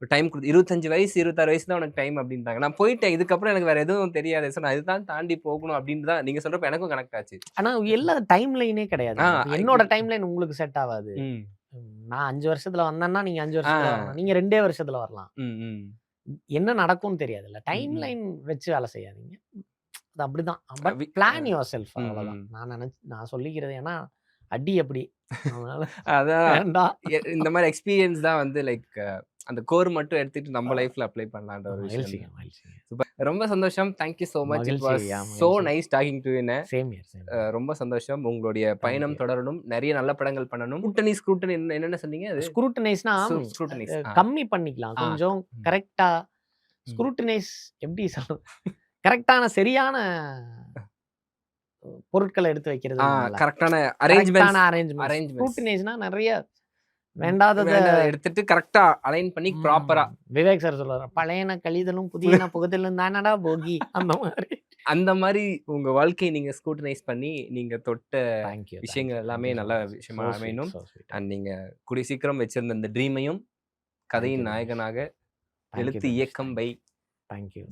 ஒரு டைம் குடுத்து 25 வயசு 26 வயசு தான் உனக்கு டைம் அப்படின்ட்டாங்க. நான் போயிட்டேன். இதுக்கப்புறம் எனக்கு வேற எதுவும் தெரியாது. சோ நான் இதுதான் தாண்டி போகணும் அப்படின்னு தான் நீங்க சொல்றப்ப எனக்கும் கனெக்ட் ஆச்சு. ஆனா எல்லா டைம் லைனே கிடையாது. என்னோட டைம் லைன் உங்களுக்கு செட் ஆகாது. நான் 5 வருஷத்துல வந்தேன்னா நீங்க 5 வருஷத்துல வரலாம். நீங்க 2 வருஷத்துல வரலாம். என்ன நடக்கும்னு தெரியாதுல்ல. டைம் லைன் வச்சு வேலை செய்யாதீங்க. அது அப்படிதான். பட் பிளான் யுவர் செல்ஃப் அவ்வளவுதான். நான் சொல்லிக்கிறது. ஏன்னா அடி அப்படி. அதான் இந்த மாதிரி எக்ஸ்பீரியன்ஸ் தான் வந்து லைக் அந்த கோர் மட்டும் எடுத்துட்டு நம்ம லைஃப்ல அப்ளை பண்ணலாம்ன்ற ஒரு விஷயம். சூப்பர். ரொம்ப சந்தோஷம். Thank you so much. It was so nice talking to you. Same here. ரொம்ப சந்தோஷம். உங்களுடைய பயணம் தொடரணும். நிறைய நல்ல படங்கள் பண்ணணும். ஸ்க்ரூட்டனி என்னென்ன சொன்னீங்க? அது ஸ்க்ரூட்டனைஸ்னா கம்மி பண்ணிக்கலாம். கொஞ்சம் கரெக்ட்டா ஸ்க்ரூட்டனைஸ் எப்படி சொல்றது? கரெக்ட்டான சரியான பொருட்களை எடுத்து வைக்கிறது. கரெக்ட்டான அரேஞ்ச்மென்ட். ஸ்க்ரூட்டனைஸ்னா நிறைய வேண்டாதத எடுத்துட்டு கரெக்ட்டா அலைன் பண்ணி ப்ராப்பரா. விவேக் சார் சொல்றாரு, பழையன கழிதலும் புதியன புகுதலும் தானடா போகி. அந்த மாதிரி உங்க வாழ்க்கையை நீங்க ஸ்க்ரூட்டனைஸ் பண்ணி நீங்க தொட்ட விஷயங்கள் எல்லாமே நல்ல விஷயமா அமையணும். அண்ட் நீங்க கூடிய சீக்கிரம் வச்சிருந்த இந்த ட்ரீமையும் கதையின் நாயகனாக எழுத்து இயக்கம் பை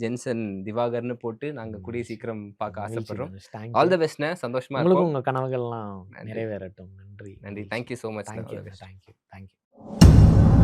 ஜென்சன் திவாகர்னு போட்டு நாங்க கூடிய சீக்கிரம் பார்க்க ஆசைப்படுறோம். ஆல் தி பெஸ்ட்ண்ணே. சந்தோஷமா இருக்கும். உங்க கனவுகள்லாம் நிறைவேறட்டும். நன்றி. Thank you so much. Thank you.